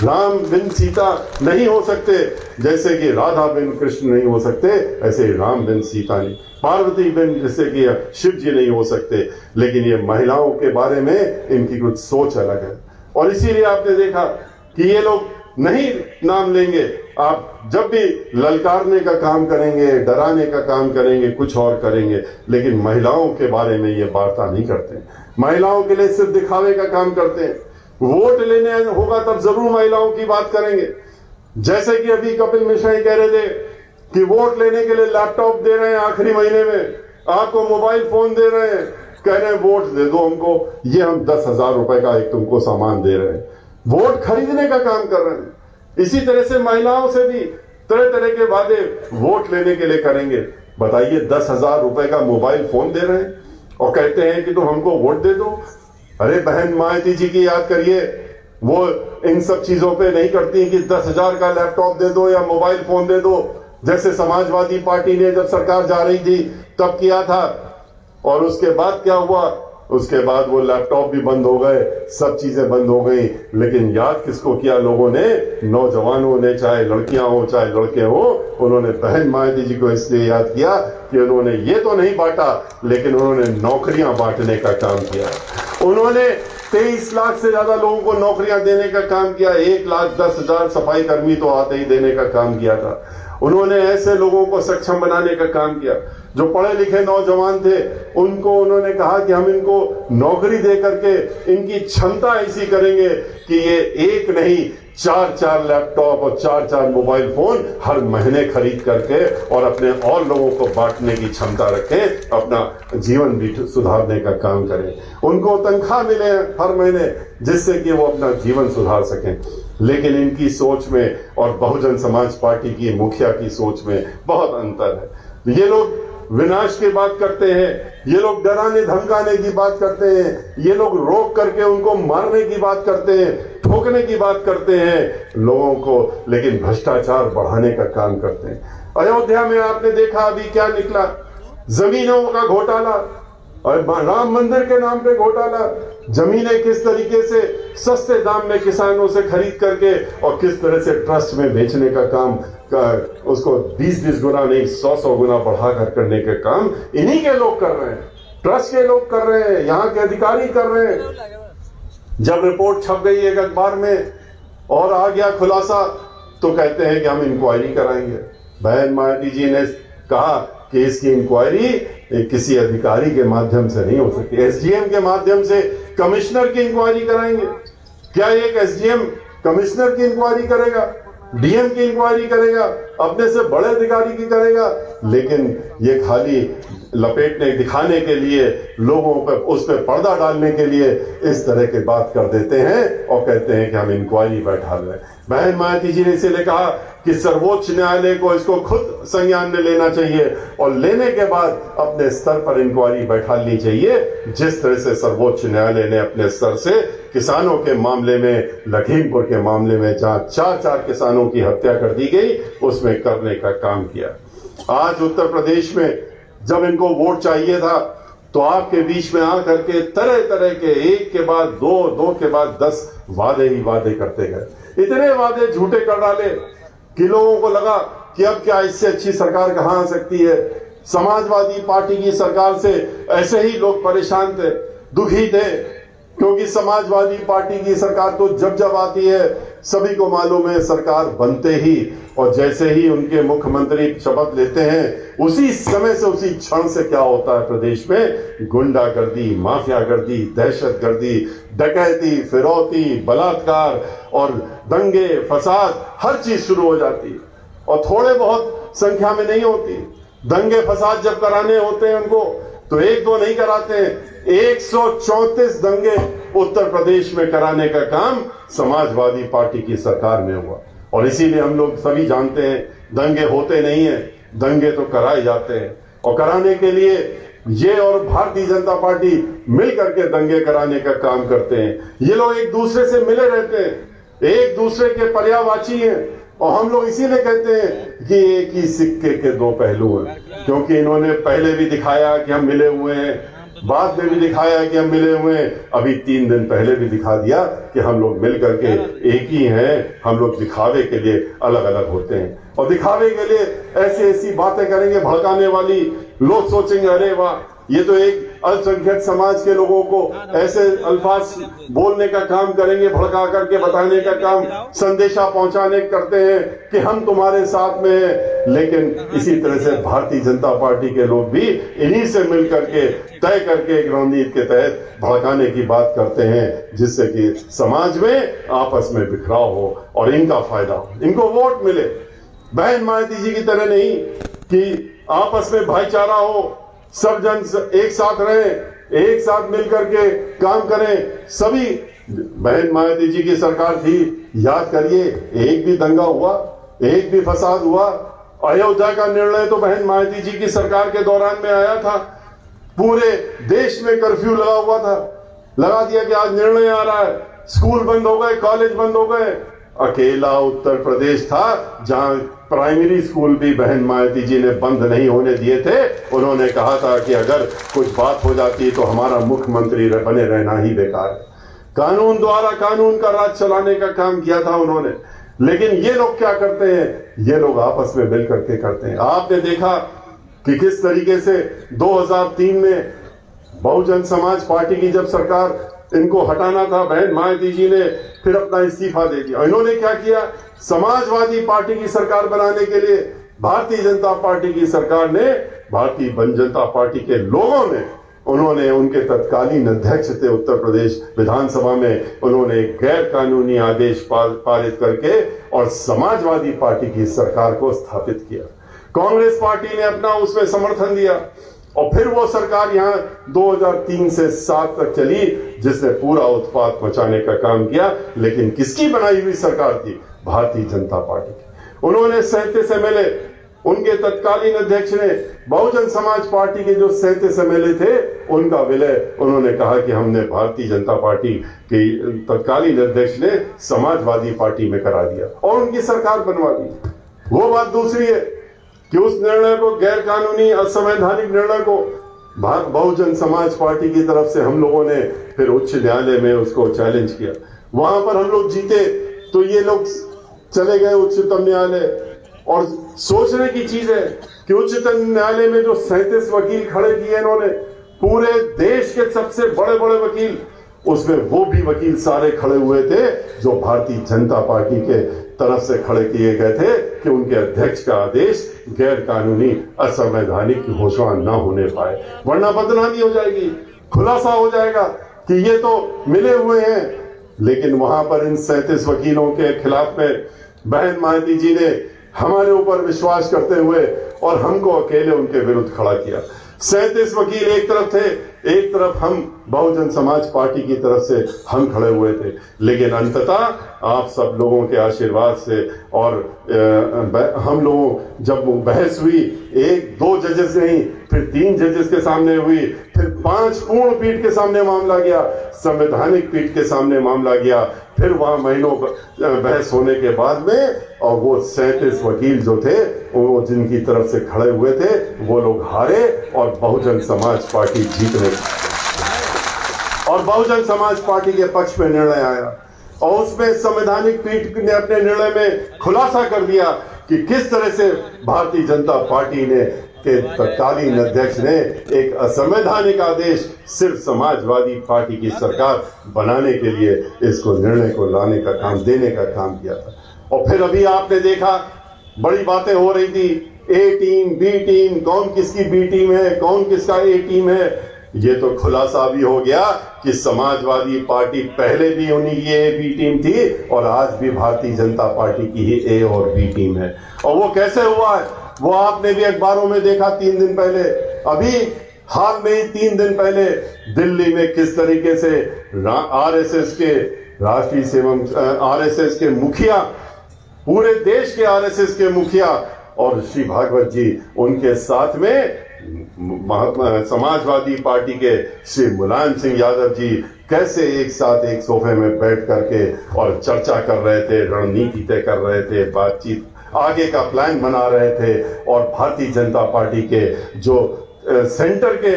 राम बिन सीता नहीं हो सकते, जैसे कि राधा बिन कृष्ण नहीं हो सकते, ऐसे ही राम बिन सीता नहीं, पार्वती बिन जैसे कि शिव जी नहीं हो सकते। लेकिन ये महिलाओं के बारे में इनकी कुछ सोच अलग है और इसीलिए आपने देखा कि ये लोग नहीं नाम लेंगे। आप जब भी ललकारने का काम करेंगे, डराने का काम करेंगे, कुछ और करेंगे, लेकिन महिलाओं के बारे में ये वार्ता नहीं करते। महिलाओं के लिए सिर्फ दिखावे का काम करते हैं। वोट लेने होगा तब जरूर महिलाओं की बात करेंगे। जैसे कि अभी कपिल मिश्रा ही कह रहे थे कि वोट लेने के लिए लैपटॉप दे रहे हैं आखिरी महीने में, आपको मोबाइल फोन दे रहे हैं, कह रहे हैं वोट दे दो हमको, ये हम 10,000 रुपए का एक तुमको सामान दे रहे हैं। वोट खरीदने का काम कर रहे हैं। इसी तरह से महिलाओं से भी तरह तरह के वादे वोट लेने के लिए करेंगे। बताइए, 10,000 रुपए का मोबाइल फोन दे रहे हैं और कहते हैं कि तुम हमको वोट दे दो। अरे बहन मायावती जी की याद करिए, वो इन सब चीजों पे नहीं करती कि 10,000 का लैपटॉप दे दो या मोबाइल फोन दे दो, जैसे समाजवादी पार्टी ने जब सरकार जा रही थी तब किया था। और उसके बाद क्या हुआ, उसके बाद वो लैपटॉप भी बंद हो गए, सब चीजें बंद हो गई। लेकिन याद किसको किया लोगों ने? नौजवानों ने, चाहे लड़कियां हो चाहे लड़के हो, उन्होंने बहन मायावती जी को इसलिए याद किया कि उन्होंने ये तो नहीं बांटा, लेकिन उन्होंने नौकरियां बांटने का काम किया। उन्होंने 23 लाख से ज्यादा लोगों को नौकरियां देने का काम किया। 1,10,000 सफाई कर्मी तो आते ही देने का काम किया था। उन्होंने ऐसे लोगों को सक्षम बनाने का काम किया जो पढ़े लिखे नौजवान थे, उनको उन्होंने कहा कि हम इनको नौकरी दे करके इनकी क्षमता ऐसी करेंगे कि ये एक नहीं 4-4 लैपटॉप और 4-4 मोबाइल फोन हर महीने खरीद करके और अपने और लोगों को बांटने की क्षमता रखें, अपना जीवन भी सुधारने का काम करें। उनको तनख्वाह मिले हर महीने जिससे कि वो अपना जीवन सुधार सकें। लेकिन इनकी सोच में और बहुजन समाज पार्टी की मुखिया की सोच में बहुत अंतर है। ये लोग विनाश की बात करते हैं, ये लोग डराने धमकाने की बात करते हैं, ये लोग रोक करके उनको मारने की बात करते हैं, ठोकने की बात करते हैं लोगों को, लेकिन भ्रष्टाचार बढ़ाने का काम करते हैं। अयोध्या में आपने देखा अभी क्या निकला, जमीनों का घोटाला और राम मंदिर के नाम पे घोटाला। जमीनें किस तरीके से सस्ते दाम में किसानों से खरीद करके और किस तरह से ट्रस्ट में बेचने का काम उसको 20-20 गुना नहीं 100-100 गुना बढ़ाकर करने के काम इन्हीं के लोग कर रहे हैं, ट्रस्ट के लोग कर रहे हैं, यहाँ के अधिकारी कर रहे हैं। जब रिपोर्ट छप गई एक अखबार में और आ गया खुलासा तो कहते हैं कि हम इंक्वायरी कराएंगे। बहन मायावती जी ने कहा कि इसकी इंक्वायरी किसी अधिकारी के माध्यम से नहीं हो सकती, एसडीएम के माध्यम से कमिश्नर की इंक्वायरी कराएंगे। क्या एक एसडीएम कमिश्नर की इंक्वायरी करेगा, डीएम की इंक्वायरी करेगा, अपने से बड़े अधिकारी की करेगा? लेकिन ये खाली लपेटने दिखाने के लिए, लोगों पर उस पर पर्दा डालने के लिए इस तरह की बात कर देते हैं और कहते हैं कि हम इंक्वायरी बैठा रहे हैं। बहन मायावती जी ने इसीलिए कहा कि सर्वोच्च न्यायालय को इसको खुद संज्ञान में लेना चाहिए और लेने के बाद अपने स्तर पर इंक्वायरी बैठानी चाहिए, जिस तरह से सर्वोच्च न्यायालय ने अपने स्तर से किसानों के मामले में, लखीमपुर के मामले में जहां 4-4 किसानों की हत्या कर दी गई, उसमें करने का काम किया। आज उत्तर प्रदेश में जब इनको वोट चाहिए था तो आपके बीच में आकर के तरह तरह के एक के बाद दो के बाद 10 वादे ही वादे करते गए। इतने वादे झूठे कर डाले कि लोगों को लगा कि अब क्या इससे अच्छी सरकार कहां आ सकती है। समाजवादी पार्टी की सरकार से ऐसे ही लोग परेशान थे, दुखी थे, क्योंकि समाजवादी पार्टी की सरकार तो जब आती है सभी को मालूम है सरकार बनते ही और जैसे ही उनके मुख्यमंत्री शपथ लेते हैं उसी समय से उसी क्षण से क्या होता है प्रदेश में गुंडागर्दी, माफियागर्दी, दहशतगर्दी, डकैती, फिरौती, बलात्कार और दंगे फसाद हर चीज शुरू हो जाती है और थोड़े बहुत संख्या में नहीं होती। दंगे फसाद जब कराने होते हैं उनको तो एक दो नहीं कराते हैं, 134 दंगे उत्तर प्रदेश में कराने का काम समाजवादी पार्टी की सरकार में हुआ और इसीलिए हम लोग सभी जानते हैं दंगे होते नहीं है, दंगे तो कराए जाते हैं और कराने के लिए ये और भारतीय जनता पार्टी मिल करके दंगे कराने का काम करते हैं। ये लोग एक दूसरे से मिले रहते हैं, एक दूसरे के पर्यायवाची हैं और हम लोग इसीलिए कहते हैं कि एक ही सिक्के के दो पहलू हैं, क्योंकि इन्होंने पहले भी दिखाया कि हम मिले हुए हैं, बाद में भी दिखाया कि हम मिले हुए हैं, अभी 3 दिन पहले भी दिखा दिया कि हम लोग मिल करके एक ही हैं। हम लोग दिखावे के लिए अलग अलग होते हैं और दिखावे के लिए ऐसी बातें करेंगे भड़काने वाली, लोग सोचेंगे अरे वाह ये तो एक अल्पसंख्यक समाज के लोगों को ऐसे अल्फाज बोलने का काम करेंगे, भड़का करके बताने का काम, संदेशा पहुंचाने करते हैं कि हम तुम्हारे साथ में हैं। लेकिन इसी तरह से भारतीय जनता पार्टी के लोग भी इन्हीं से मिल करके तय करके एक रणनीति के तहत भड़काने की बात करते हैं जिससे कि समाज में आपस में बिखराव हो और इनका फायदा हो, इनको वोट मिले। बहन मायावती जी की तरह नहीं कि आपस में भाईचारा हो, सब जन एक साथ रहें, एक साथ मिलकर के काम करें। सभी बहन मायावती जी की सरकार थी, याद करिए एक भी दंगा हुआ, एक भी फसाद हुआ। अयोध्या का निर्णय तो बहन मायावती जी की सरकार के दौरान में आया था, पूरे देश में कर्फ्यू लगा हुआ था, लगा दिया कि आज निर्णय आ रहा है, स्कूल बंद हो गए, कॉलेज बंद हो गए। अकेला उत्तर प्रदेश था जहां प्राइमरी स्कूल भी बहन मायावती जी ने बंद नहीं होने दिए थे। उन्होंने कहा था कि अगर कुछ बात हो जाती तो हमारा मुख्यमंत्री बने रहना ही बेकार है। कानून द्वारा कानून का राज चलाने का काम किया था उन्होंने। लेकिन ये लोग क्या करते हैं, ये लोग आपस में मिल करके करते हैं। आपने देखा कि किस तरीके से 2003 में बहुजन समाज पार्टी की जब सरकार इनको हटाना था, बहन मायावती जी ने फिर अपना इस्तीफा दे दिया। इन्होंने क्या किया, समाजवादी पार्टी की सरकार बनाने के लिए भारतीय जनता पार्टी की सरकार ने, भारतीय जनता पार्टी के लोगों ने, उन्होंने उनके तत्कालीन अध्यक्ष थे उत्तर प्रदेश विधानसभा में, उन्होंने गैर कानूनी आदेश पारित करके और समाजवादी पार्टी की सरकार को स्थापित किया। कांग्रेस पार्टी ने अपना उसमें समर्थन दिया और फिर वो सरकार यहां 2003 से 7 तक चली जिसने पूरा उत्पात मचाने का काम किया। लेकिन किसकी बनाई हुई सरकार थी, भारतीय जनता पार्टी की। उन्होंने 37 एमएलए, उनके तत्कालीन अध्यक्ष ने बहुजन समाज पार्टी के जो 37 एमएलए थे उनका विलय उन्होंने कहा कि हमने भारतीय जनता पार्टी की तत्कालीन अध्यक्ष ने समाजवादी पार्टी में करा दिया और उनकी सरकार बनवा दी। वो बात दूसरी है कि उस निर्णय को, गैर कानूनी असंवैधानिक निर्णय को बहुजन समाज पार्टी की तरफ से हम लोगों ने फिर उच्च न्यायालय में उसको चैलेंज किया। वहां पर हम लोग जीते तो ये लोग चले गए उच्चतम न्यायालय। और सोचने की चीज है कि उच्चतम न्यायालय में जो 37 वकील खड़े किए इन्होंने, पूरे देश के सबसे बड़े बड़े वकील, उसमें वो भी वकील सारे खड़े हुए थे जो भारतीय जनता पार्टी के तरफ से खड़े किए गए थे कि उनके अध्यक्ष का आदेश गैर कानूनी असंवैधानिक घोषणा न होने पाए, वरना बदनामी हो जाएगी, खुलासा हो जाएगा कि ये तो मिले हुए हैं। लेकिन वहां पर इन 37 वकीलों के खिलाफ में बहन मायावती जी ने हमारे ऊपर विश्वास करते हुए और हमको अकेले उनके विरुद्ध खड़ा किया। 37 वकील एक तरफ थे, एक तरफ हम बहुजन समाज पार्टी की तरफ से हम खड़े हुए थे। लेकिन अंततः आप सब लोगों के आशीर्वाद से और हम लोगों जब बहस हुई, 1-2 जजेस नहीं, फिर 3 जजेस के सामने हुई, फिर 5 पूर्ण पीठ के सामने मामला गया, संवैधानिक पीठ के सामने मामला गया, फिर वहां महीनों बहस होने के बाद में और वो 37 वकील जो थे वो जिनकी तरफ से खड़े हुए थे वो लोग हारे और बहुजन समाज पार्टी जीतने और बहुजन समाज पार्टी के पक्ष में निर्णय आया। और उसमें संवैधानिक पीठ ने अपने निर्णय में खुलासा कर दिया कि किस तरह से भारतीय जनता पार्टी ने के तत्कालीन अध्यक्ष ने एक असंवैधानिक आदेश सिर्फ समाजवादी पार्टी की सरकार बनाने के लिए इसको निर्णय को लाने का काम, देने का काम किया था। और फिर अभी आपने देखा बड़ी बातें हो रही थी, ए टीम, बी टीम, कौन किसकी बी टीम है, कौन किसका ए टीम है। ये तो खुलासा भी हो गया कि समाजवादी पार्टी पहले भी उन्हीं की ए बी टीम थी और आज भी भारतीय जनता पार्टी की ही ए और बी टीम है। और वो कैसे हुआ है वो आपने भी अखबारों में देखा 3 दिन पहले। अभी हाल में ही 3 दिन पहले दिल्ली में किस तरीके से आरएसएस के राष्ट्रीय एवं आरएसएस के मुखिया, पूरे देश के आरएसएस के मुखिया और श्री भागवत जी, उनके साथ में समाजवादी पार्टी के श्री मुलायम सिंह यादव जी कैसे एक साथ एक सोफे में बैठ करके और चर्चा कर रहे थे, रणनीति तय कर रहे थे, बातचीत आगे का प्लान बना रहे थे। और भारतीय जनता पार्टी के जो सेंटर के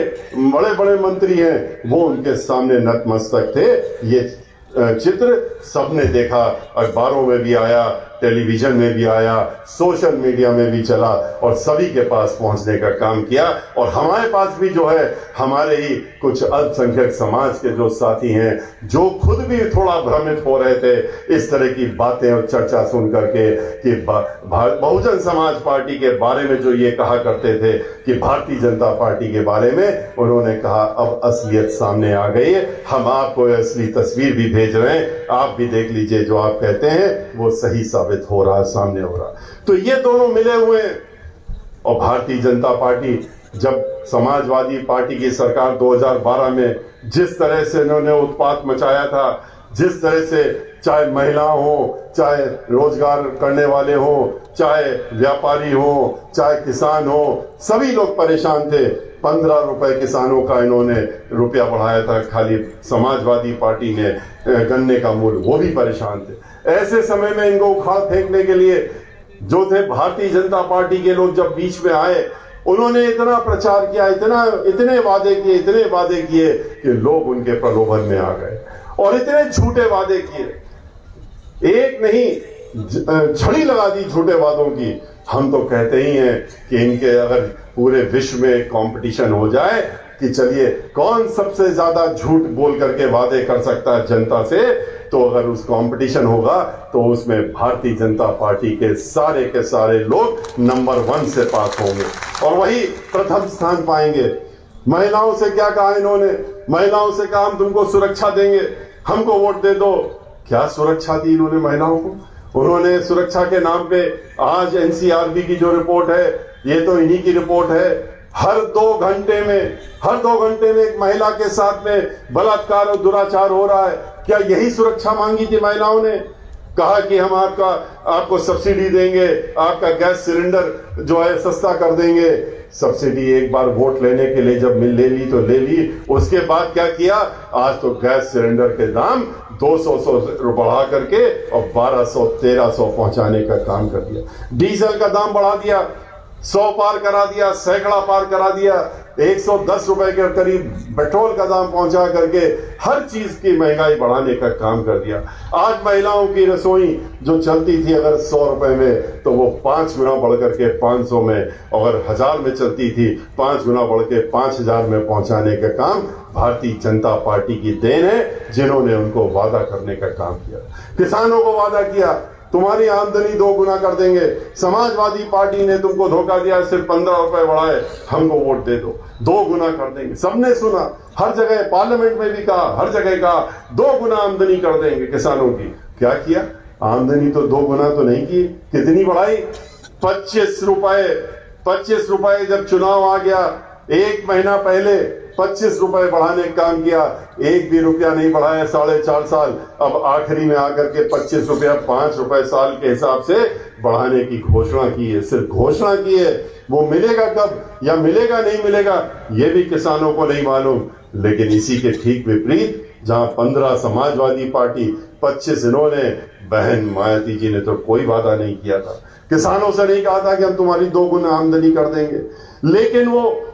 बड़े बड़े मंत्री हैं वो उनके सामने नतमस्तक थे। ये चित्र सबने देखा, अखबारों में भी आया, टेलीविजन में भी आया, सोशल मीडिया में भी चला और सभी के पास पहुंचने का काम किया। और हमारे पास भी जो है, हमारे ही कुछ अल्पसंख्यक समाज के जो साथी हैं जो खुद भी थोड़ा भ्रमित हो रहे थे इस तरह की बातें और चर्चा सुन करके कि बहुजन समाज पार्टी के बारे में जो ये कहा करते थे कि भारतीय जनता पार्टी के बारे में, उन्होंने कहा अब असलियत सामने आ गई है, हम आपको असली तस्वीर भी भेज रहे हैं, आप भी देख लीजिए, जो आप कहते हैं वो सही साबित हो रहा, सामने हो रहा। तो ये दोनों मिले हुए हैं। और भारतीय जनता पार्टी जब समाजवादी पार्टी की सरकार 2012 में जिस तरह से इन्होंने उत्पात मचाया था, जिस तरह से चाहे महिला हो, चाहे रोजगार करने वाले हो, चाहे व्यापारी हो, चाहे किसान हो, सभी लोग परेशान थे। 15 रुपए किसानों का इन्होंने रुपया बढ़ाया था, खाली समाजवादी पार्टी ने गन्ने का मूल्य, वो भी परेशान थे। ऐसे समय में इनको उखाड़ फेंकने के लिए जो थे भारतीय जनता पार्टी के लोग जब बीच में आए, उन्होंने इतना प्रचार किया, इतने वादे किए कि लोग उनके प्रलोभन में आ गए और इतने झूठे वादे किए, एक नहीं झड़ी लगा दी झूठे वादों की। हम तो कहते ही हैं कि इनके अगर पूरे विश्व में कंपटीशन हो जाए कि चलिए कौन सबसे ज्यादा झूठ बोल करके वादे कर सकता है जनता से, तो अगर उस कंपटीशन होगा तो उसमें भारतीय जनता पार्टी के सारे लोग नंबर 1 से पास होंगे और वही प्रथम स्थान पाएंगे। महिलाओं से क्या कहा इन्होंने? महिलाओं से कहा हम तुमको सुरक्षा देंगे, हमको वोट दे दो। क्या सुरक्षा दी इन्होंने महिलाओं को? उन्होंने सुरक्षा के नाम पे आज एनसीआरबी की जो रिपोर्ट है, ये तो इन्हीं की रिपोर्ट है, हर 2 घंटे में एक महिला के साथ में बलात्कार और दुराचार हो रहा है। क्या यही सुरक्षा मांगी थी महिलाओं ने? कहा कि हम आपको सब्सिडी देंगे, आपका गैस सिलेंडर जो है सस्ता कर देंगे। सब्सिडी एक बार वोट लेने के लिए जब ले ली तो ले ली, उसके बाद क्या किया? आज तो गैस सिलेंडर के दाम 200 बढ़ा करके और 1200-1300 पहुंचाने का काम कर दिया। डीजल का दाम बढ़ा दिया, 100 पार करा दिया, सैकड़ा पार करा दिया, 110 रुपए के करीब पेट्रोल का दाम पहुंचा करके हर चीज की महंगाई बढ़ाने का काम कर दिया। आज महिलाओं की रसोई जो चलती थी अगर 100 रुपए में, तो वो 5 गुना बढ़ करके 500 में, अगर 1000 में चलती थी 5 गुना बढ़ के 5000 में पहुंचाने का काम भारतीय जनता पार्टी की देन है, जिन्होंने उनको वादा करने का काम किया। किसानों को वादा किया तुम्हारी आमदनी 2 गुना कर देंगे। समाजवादी पार्टी ने तुमको धोखा दिया, सिर्फ 15 रुपए बढ़ाए, हमको वोट दे दो, 2 गुना कर देंगे। सबने सुना, हर जगह पार्लियामेंट में भी कहा, हर जगह कहा 2 गुना आमदनी कर देंगे किसानों की। क्या किया? आमदनी तो 2 गुना तो नहीं की, कितनी बढ़ाई? 25 रुपए जब चुनाव आ गया, 1 महीना पहले 25 रुपए बढ़ाने का काम किया, 1 भी रुपया नहीं बढ़ाया 4.5 साल। अब आखिरी में आकर के 25 रुपया 5 रुपए साल के हिसाब से बढ़ाने की घोषणा की है। सिर्फ घोषणा की है, वो मिलेगा कब या मिलेगा नहीं मिलेगा ये भी किसानों को नहीं मालूम। लेकिन इसी के ठीक विपरीत जहां 15 समाजवादी पार्टी, 25 इन्होंने, बहन मायावती जी ने तो कोई वादा नहीं किया था। किसानों से नहीं कहा था कि हम तुम्हारी 2 गुना आमदनी कर देंगे, लेकिन वो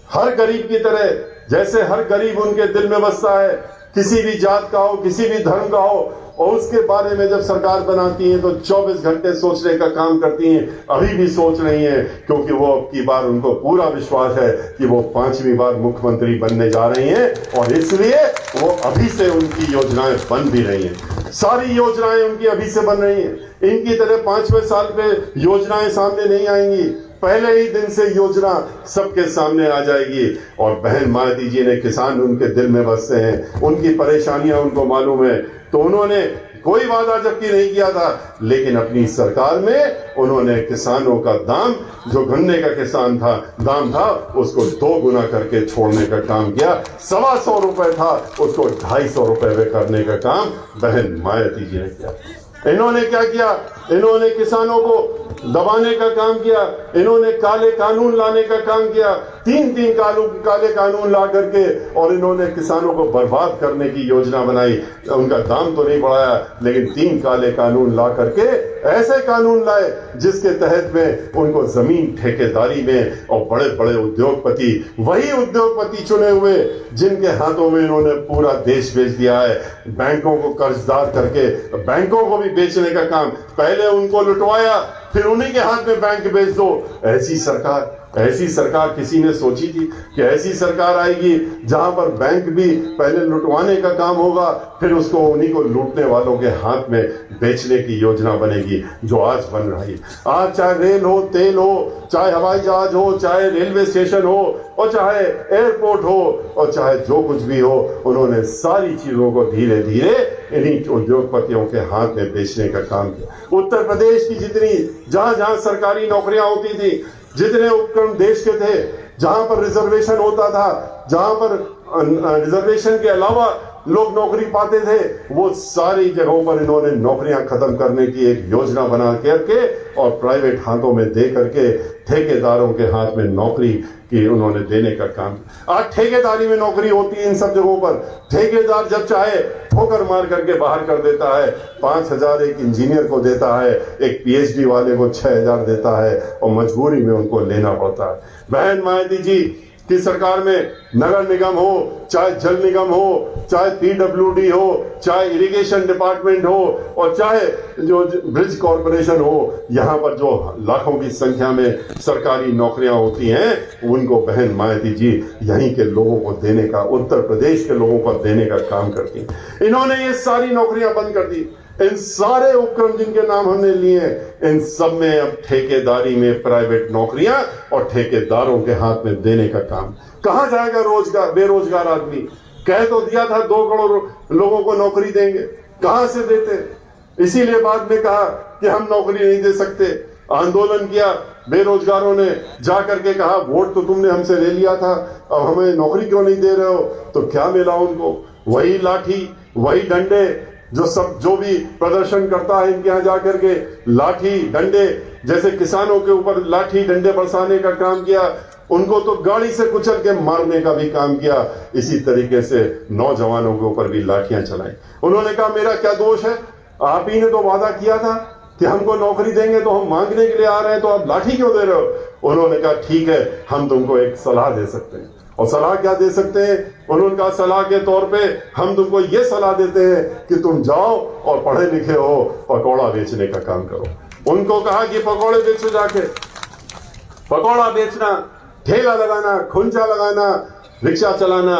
हर गरीब की तरह, जैसे हर गरीब उनके दिल में बसता है, किसी भी जात का हो, किसी भी धर्म का हो, और उसके बारे में जब सरकार बनाती है तो 24 घंटे सोचने का काम करती हैं। अभी भी सोच रही हैं, क्योंकि वो अब की बार उनको पूरा विश्वास है कि वो 5वीं बार मुख्यमंत्री बनने जा रही हैं, और इसलिए वो अभी से उनकी योजनाएं बन भी रही हैं। सारी योजनाएं उनकी अभी से बन रही हैं। इनकी तरह 5वें साल पे योजनाएं सामने नहीं आएंगी, पहले ही दिन से योजना सबके सामने आ जाएगी। और बहन मायावती जी ने, किसान उनके दिल में बसते हैं, उनकी परेशानियां उनको मालूम है, तो उन्होंने कोई वादा जबकि नहीं किया था, लेकिन अपनी सरकार में उन्होंने किसानों का दाम, जो गन्ने का किसान था दाम था, उसको 2 गुना करके छोड़ने का काम किया। 125 रुपए था, उसको 250 रुपए में करने का काम बहन मायावती जी ने किया। इन्होंने क्या किया? इन्होंने किसानों को दबाने का काम किया, इन्होंने काले कानून लाने का काम किया, 3 काले कानून ला करके, और इन्होंने किसानों को बर्बाद करने की योजना बनाई। उनका दाम तो नहीं बढ़ाया, लेकिन 3 काले कानून ला करके ऐसे कानून लाए जिसके तहत में उनको जमीन ठेकेदारी में, और बड़े बड़े उद्योगपति, वही उद्योगपति चुने हुए जिनके हाथों में इन्होंने पूरा देश बेच दिया है, बैंकों को कर्जदार करके बैंकों को भी बेचने का काम, पहले उनको लुटवाया फिर उन्हीं के हाथ में बैंक बेच दो। ऐसी सरकार किसी ने सोची थी कि ऐसी सरकार आएगी जहां पर बैंक भी पहले लुटवाने का काम होगा, फिर उसको उन्हीं को लूटने वालों के हाथ में बेचने की योजना बनेगी, जो आज बन रही है। आज चाहे रेल हो, तेल हो, चाहे हवाई जहाज हो, चाहे रेलवे स्टेशन हो, और चाहे एयरपोर्ट हो, और चाहे जो कुछ भी हो, उन्होंने सारी चीजों को धीरे धीरे इन्हीं उद्योगपतियों के हाथ में बेचने का काम किया। उत्तर प्रदेश की जितनी जहां जहां सरकारी नौकरियां होती थी, जितने उपक्रम देश के थे, जहां पर रिजर्वेशन होता था, जहां पर रिजर्वेशन के अलावा लोग नौकरी पाते थे, वो सारी जगहों पर इन्होंने नौकरियां खत्म करने की एक योजना बना करके और प्राइवेट हाथों में दे करके ठेकेदारों के हाथ में नौकरी की उन्होंने देने का काम। आज ठेकेदारी में नौकरी होती है इन सब जगहों पर। ठेकेदार जब चाहे ठोकर मार करके बाहर कर देता है। 5,000 एक इंजीनियर को देता है, एक पीएचडी वाले को 6,000 देता है, और मजबूरी में उनको लेना पड़ता है। बहन मायावती जी की सरकार में नगर निगम हो, चाहे जल निगम हो, चाहे पीडब्ल्यूडी हो, चाहे इरिगेशन डिपार्टमेंट हो, और चाहे जो ब्रिज कॉर्पोरेशन हो, यहां पर जो लाखों की संख्या में सरकारी नौकरियां होती हैं, उनको बहन मायावती जी यहीं के लोगों को देने का, उत्तर प्रदेश के लोगों को देने का काम करती हैं। इन्होंने ये सारी नौकरियां बंद कर दी। इन सारे उपक्रम जिनके नाम हमने लिए, इन सब में अब ठेकेदारी में प्राइवेट नौकरियां और ठेकेदारों के हाथ में देने का काम। कहां जाएगा रोजगार? बेरोजगार आदमी कह तो दिया था 2 करोड़ लोगों को नौकरी देंगे, कहां से देते? इसीलिए बाद में कहा कि हम नौकरी नहीं दे सकते। आंदोलन किया, बेरोजगारों ने जाकर के कहा वोट तो तुमने हमसे ले लिया था, अब हमें नौकरी क्यों नहीं दे रहे हो? तो क्या मिला उनको? वही लाठी, वही डंडे, जो भी प्रदर्शन करता है इनके यहां जाकर के लाठी डंडे, जैसे किसानों के ऊपर लाठी डंडे बरसाने का काम किया, उनको तो गाड़ी से कुचल के मारने का भी काम किया। इसी तरीके से नौजवानों के ऊपर भी लाठियां चलाई। उन्होंने कहा मेरा क्या दोष है? आप ही ने तो वादा किया था कि हमको नौकरी देंगे, तो हम मांगने के लिए आ रहे हैं, तो आप लाठी क्यों दे रहे हो? उन्होंने कहा ठीक है, हम तुमको एक सलाह दे सकते हैं। और सलाह क्या दे सकते हैं? उन्होंने कहा सलाह के तौर पे हम तुमको ये सलाह देते हैं कि तुम जाओ और पढ़े लिखे हो, पकौड़ा बेचने का काम करो। उनको कहा कि पकौड़े बेचो, जाके पकौड़ा बेचना, ठेला लगाना, खुंचा लगाना, रिक्शा चलाना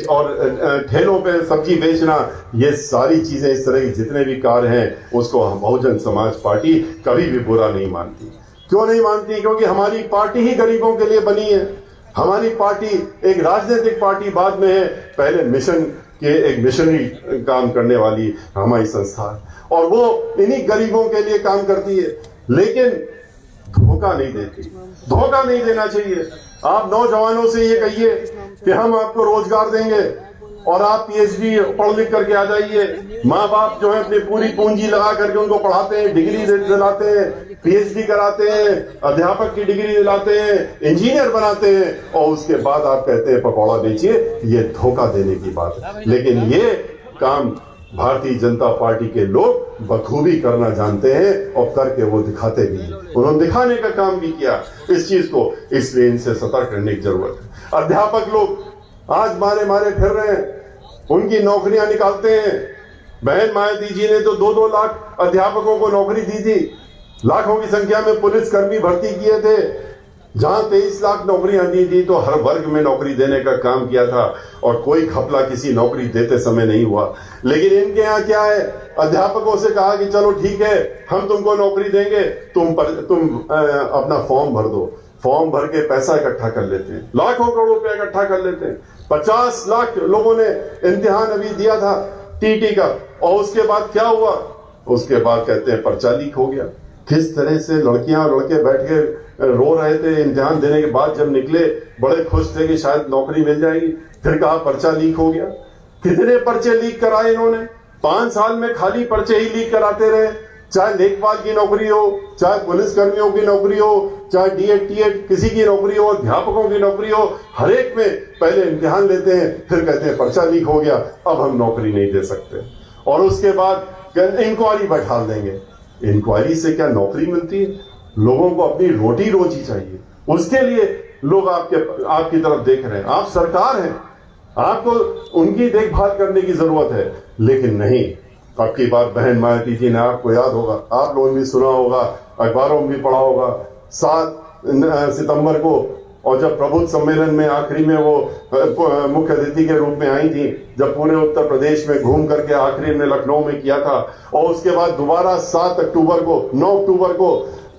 और ठेलों पे सब्जी बेचना, ये सारी चीजें, इस तरह के जितने भी कार्य हैं, उसको बहुजन समाज पार्टी कभी भी बुरा नहीं मानती। क्यों नहीं मानती? क्योंकि हमारी पार्टी ही गरीबों के लिए बनी है। हमारी पार्टी एक राजनीतिक पार्टी बाद में है, पहले मिशन के एक मिशनरी काम करने वाली हमारी संस्था है, और वो इन्हीं गरीबों के लिए काम करती है। लेकिन धोखा नहीं देती, धोखा नहीं देना चाहिए। आप नौजवानों से ये कहिए कि हम आपको रोजगार देंगे और आप पीएचडी पढ़ लिख करके आ जाइए। माँ बाप जो है अपनी पूरी पूंजी लगा करके उनको पढ़ाते हैं, डिग्री दिलाते हैं, पीएचडी कराते हैं, अध्यापक की डिग्री दिलाते हैं, इंजीनियर बनाते हैं, और उसके बाद आप कहते हैं पकौड़ा बेचिए। ये धोखा देने की बात है। लेकिन ये काम भारतीय जनता पार्टी के लोग बखूबी करना जानते हैं, और करके वो दिखाते भी हैं। उन्होंने दिखाने का काम भी किया इस चीज को, इसलिए इनसे सतर्क रहने की जरूरत है। अध्यापक लोग आज मारे मारे फिर रहे हैं, उनकी नौकरियां निकालते हैं, बहन मायावती जी ने तो 2-2 लाख अध्यापकों को नौकरी दी थी, लाखों की संख्या में पुलिसकर्मी भर्ती किए थे। जहां 23 लाख नौकरियां दी थी तो हर वर्ग में नौकरी देने का काम किया था और कोई घपला किसी नौकरी देते समय नहीं हुआ। लेकिन इनके यहाँ क्या है, अध्यापकों से कहा कि चलो ठीक है हम तुमको नौकरी देंगे, तुम अपना फॉर्म भर दो। फॉर्म भर के पैसा इकट्ठा कर लेते हैं, लाखों करोड़ रुपया इकट्ठा कर लेते हैं। 50 लाख लोगों ने इम्तिहान अभी दिया था टीटी का, और उसके बाद क्या हुआ, उसके बाद कहते हैं पर्चा लीक हो गया। किस तरह से लड़कियां और लड़के बैठ के रो रहे थे, इम्तिहान देने के बाद जब निकले बड़े खुश थे कि शायद नौकरी मिल जाएगी, फिर कहा पर्चा लीक हो गया। कितने पर्चे लीक कराए इन्होंने, 5 साल में खाली पर्चे ही लीक कराते रहे। चाहे लेखपाल की नौकरी हो, चाहे पुलिस कर्मियों की नौकरी हो, चाहे डीएड टीएड किसी की नौकरी हो, अध्यापकों की नौकरी हो, हर एक में पहले इम्तिहान लेते हैं, फिर कहते हैं पर्चा लीक हो गया, अब हम नौकरी नहीं दे सकते। और उसके बाद इंक्वायरी बैठा देंगे। इंक्वायरी से क्या नौकरी मिलती है? लोगों को अपनी रोटी रोजी चाहिए, उसके लिए लोग आपकी तरफ देख रहे हैं। आप सरकार हैं, आपको उनकी देखभाल करने की जरूरत है, लेकिन नहीं। अब की बार बहन मायावती जी ने, आपको याद होगा, आप लोगों ने भी सुना होगा, अखबारों में भी पढ़ा होगा, 7 सितंबर को, और जब प्रबुद्ध सम्मेलन में आखिरी में वो मुख्य अतिथि के रूप में आई थी, जब पूरे उत्तर प्रदेश में घूम करके आखिरी में लखनऊ में किया था, और उसके बाद दोबारा 7 अक्टूबर को, 9 अक्टूबर को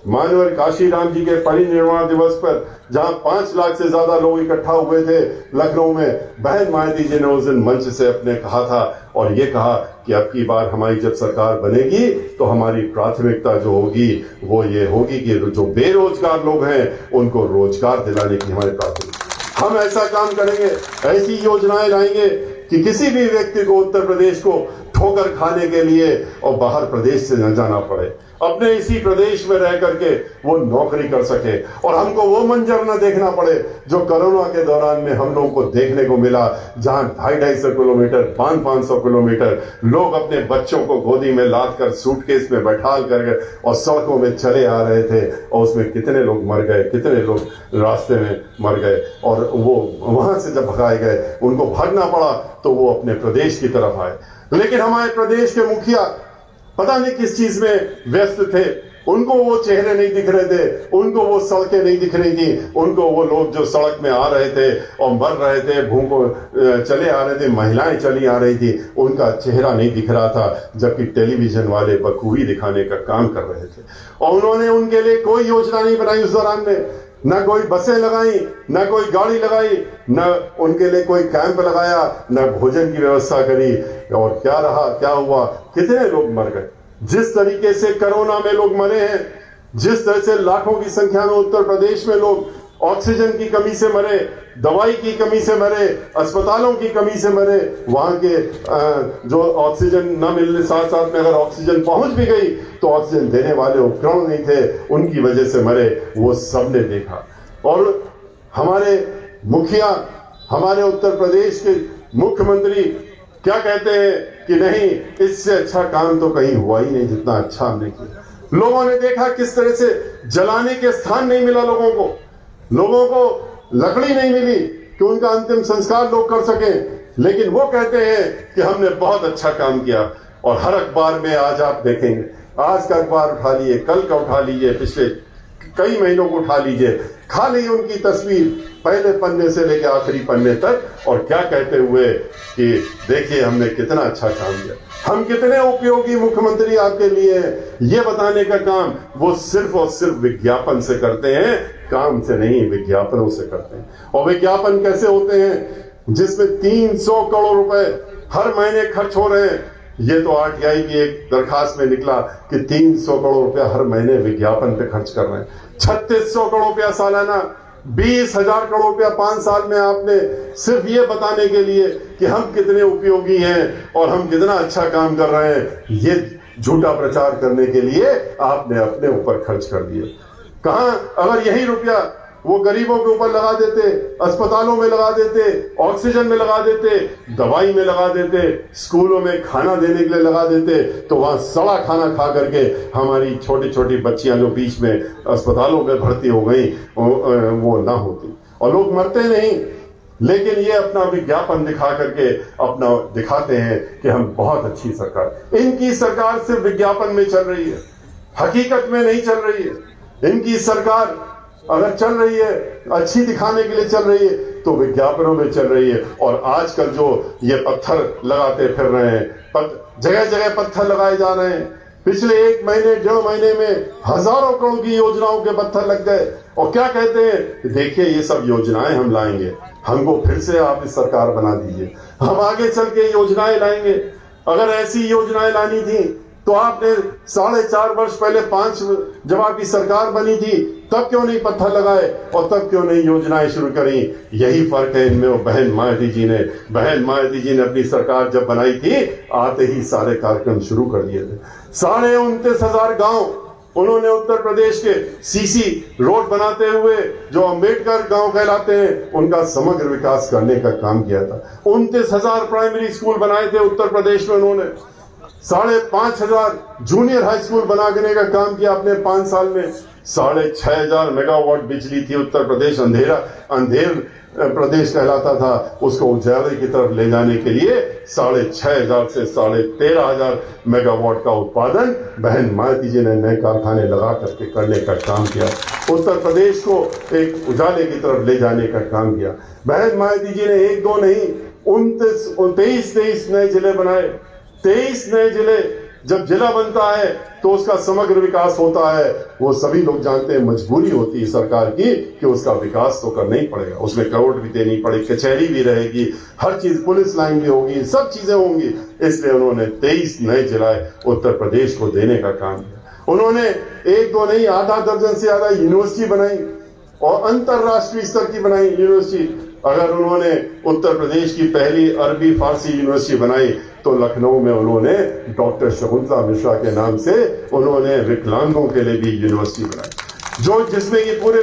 मानवर काशीराम जी के परिनिर्वाण दिवस पर, जहां 5 लाख से ज्यादा लोग इकट्ठा हुए थे लखनऊ में, बहन मायावती जी ने उस दिन मंच से अपने कहा था और ये कहा कि अब की बार हमारी जब सरकार बनेगी तो हमारी प्राथमिकता जो होगी वो ये होगी कि जो बेरोजगार लोग हैं उनको रोजगार दिलाने की हमारी प्राथमिकता। हम ऐसा काम करेंगे, ऐसी योजनाएं लाएंगे कि किसी भी व्यक्ति को उत्तर प्रदेश को ठोकर खाने के लिए और बाहर प्रदेश से न जाना पड़े, अपने इसी प्रदेश में रह करके वो नौकरी कर सके, और हमको वो मंजर न देखना पड़े जो कोरोना के दौरान में हम लोगों को देखने को मिला, जहां 250-250 किलोमीटर, 500-500 किलोमीटर लोग अपने बच्चों को गोदी में लाद कर सूटकेस में बैठाल करके और सड़कों में चले आ रहे थे, और उसमें कितने लोग मर गए, कितने लोग रास्ते में मर गए, और वो वहां से जब भगाए गए, उनको भागना पड़ा तो वो अपने प्रदेश की तरफ आए। लेकिन हमारे प्रदेश के मुखिया पता नहीं किस चीज में व्यस्त थे, उनको वो चेहरे नहीं दिख रहे थे, उनको वो सड़कें नहीं दिख रही थी, उनको वो लोग जो सड़क में आ रहे थे और मर रहे थे, भूखों चले आ रहे थे, महिलाएं चली आ रही थी, उनका चेहरा नहीं दिख रहा था, जबकि टेलीविजन वाले बखूबी दिखाने का काम कर रहे थे। और उन्होंने उनके लिए कोई योजना नहीं बनाई उस दौरान में, न कोई बसें लगाई, न कोई गाड़ी लगाई, न उनके लिए कोई कैंप लगाया, न भोजन की व्यवस्था करी। और क्या रहा, क्या हुआ, कितने लोग मर गए। जिस तरीके से कोरोना में लोग मरे हैं, जिस तरह से लाखों की संख्या में उत्तर प्रदेश में लोग ऑक्सीजन की कमी से मरे, दवाई की कमी से मरे, अस्पतालों की कमी से मरे, वहां के जो ऑक्सीजन न मिलने, साथ साथ में अगर ऑक्सीजन पहुंच भी गई तो ऑक्सीजन देने वाले उपकरण नहीं थे, उनकी वजह से मरे, वो सबने देखा। और हमारे मुखिया, हमारे उत्तर प्रदेश के मुख्यमंत्री क्या कहते हैं कि नहीं, इससे अच्छा काम तो कहीं हुआ ही नहीं जितना अच्छा हमने किया। लोगों ने देखा किस तरह से जलाने के स्थान नहीं मिला, लोगों को लकड़ी नहीं मिली कि उनका अंतिम संस्कार लोग कर सकें, लेकिन वो कहते हैं कि हमने बहुत अच्छा काम किया। और हर अखबार में आज आप देखेंगे, आज का अखबार उठा लीजिए, कल का उठा लीजिए, पिछले कई महीनों को उठा लीजिए, खाली उनकी तस्वीर पहले पन्ने से लेकर आखिरी पन्ने तक, और क्या कहते हुए कि देखिए हमने कितना अच्छा काम किया, हम कितने उपयोगी मुख्यमंत्री आपके लिए हैं, ये बताने का काम वो सिर्फ और सिर्फ विज्ञापन से करते हैं, काम से नहीं, विज्ञापनों से करते हैं। और विज्ञापन कैसे होते हैं, जिसमें 300 करोड़ रुपए हर महीने खर्च हो रहे हैं। ये तो आरटीआई की एक दरखास्त में निकला कि 300 करोड़ रुपया हर महीने विज्ञापन पे खर्च कर रहे हैं। 3600 करोड़ रुपया सालाना, 20,000 करोड़ रुपया 5 साल में आपने सिर्फ ये बताने के लिए कि हम कितने उपयोगी हैं और हम कितना अच्छा काम कर रहे हैं, ये झूठा प्रचार करने के लिए आपने अपने ऊपर खर्च कर दिए। कहां, अगर यही रुपया वो गरीबों के ऊपर लगा देते, अस्पतालों में लगा देते, ऑक्सीजन में लगा देते, दवाई में लगा देते, स्कूलों में खाना देने के लिए लगा देते, तो वहां सड़ा खाना खा करके हमारी छोटी छोटी बच्चियां जो बीच में अस्पतालों में भर्ती हो गई वो ना होती। और लोग मरते नहीं, लेकिन ये अपना विज्ञापन दिखा करके अपना दिखाते हैं कि हम बहुत अच्छी सरकार। इनकी सरकार सिर्फ विज्ञापन में चल रही है, हकीकत में नहीं चल रही है। इनकी सरकार अगर चल रही है, अच्छी दिखाने के लिए चल रही है, तो विज्ञापनों में चल रही है। और आजकल जो ये पत्थर लगाते फिर रहे हैं, जगह जगह पत्थर लगाए जा रहे हैं। पिछले 1 महीने 1.5 महीने में हजारों करोड़ की योजनाओं के पत्थर लग गए। और क्या कहते हैं, देखिए ये सब योजनाएं हम लाएंगे, हमको फिर से आप इस सरकार बना दीजिए, हम आगे चल के योजनाएं लाएंगे। अगर ऐसी योजनाएं लानी थी तो आपने 4.5 वर्ष पहले 5 जब आपकी सरकार बनी थी तब क्यों नहीं पत्थर लगाए और तब क्यों नहीं योजनाएं शुरू करी? यही फर्क है इनमें। और बहन मायावती जी ने अपनी सरकार जब बनाई थी, आते ही सारे कार्यक्रम शुरू कर दिए थे। 29,500 गांव उन्होंने उत्तर प्रदेश के सीसी रोड बनाते हुए, जो अंबेडकर गांव कहलाते हैं, उनका समग्र विकास करने का काम किया था। 29,000 प्राइमरी स्कूल बनाए थे उत्तर प्रदेश में उन्होंने। 5,500 जूनियर हाई स्कूल बनाने का काम किया अपने 5 साल में। 6,500 मेगावाट बिजली थी उत्तर प्रदेश। अंधेर प्रदेश कहलाता था, उसको उजाले की तरफ ले जाने के लिए 6,500 से 13,500 मेगावाट का उत्पादन बहन मायावती जी ने नए कारखाने लगा करके करने का काम किया। उत्तर प्रदेश को एक उजाले की तरफ ले जाने का काम किया। बहन मायावती जी ने 1-2 नहीं 23 नए जिले बनाए। 23 नए जिले। जब जिला बनता है तो उसका समग्र विकास होता है। वो सभी लोग जानते हैं, मजबूरी होती है सरकार की कि उसका विकास तो करना ही पड़ेगा, उसमें करोड़ भी देनी पड़ेगी, कचहरी भी रहेगी, हर चीज, पुलिस लाइन भी होगी, सब चीजें होंगी। इसलिए उन्होंने 23 नए जिले उत्तर प्रदेश को देने का काम किया। उन्होंने 1-2 नहीं, आधा दर्जन से ज्यादा यूनिवर्सिटी बनाई और अंतरराष्ट्रीय स्तर की बनाई यूनिवर्सिटी। अगर उन्होंने उत्तर प्रदेश की पहली अरबी फारसी यूनिवर्सिटी बनाई तो लखनऊ में उन्होंने डॉक्टर शकुंतला मिश्रा के नाम से उन्होंने विकलांगों के लिए भी यूनिवर्सिटी बनाई, जिसमें ये पूरे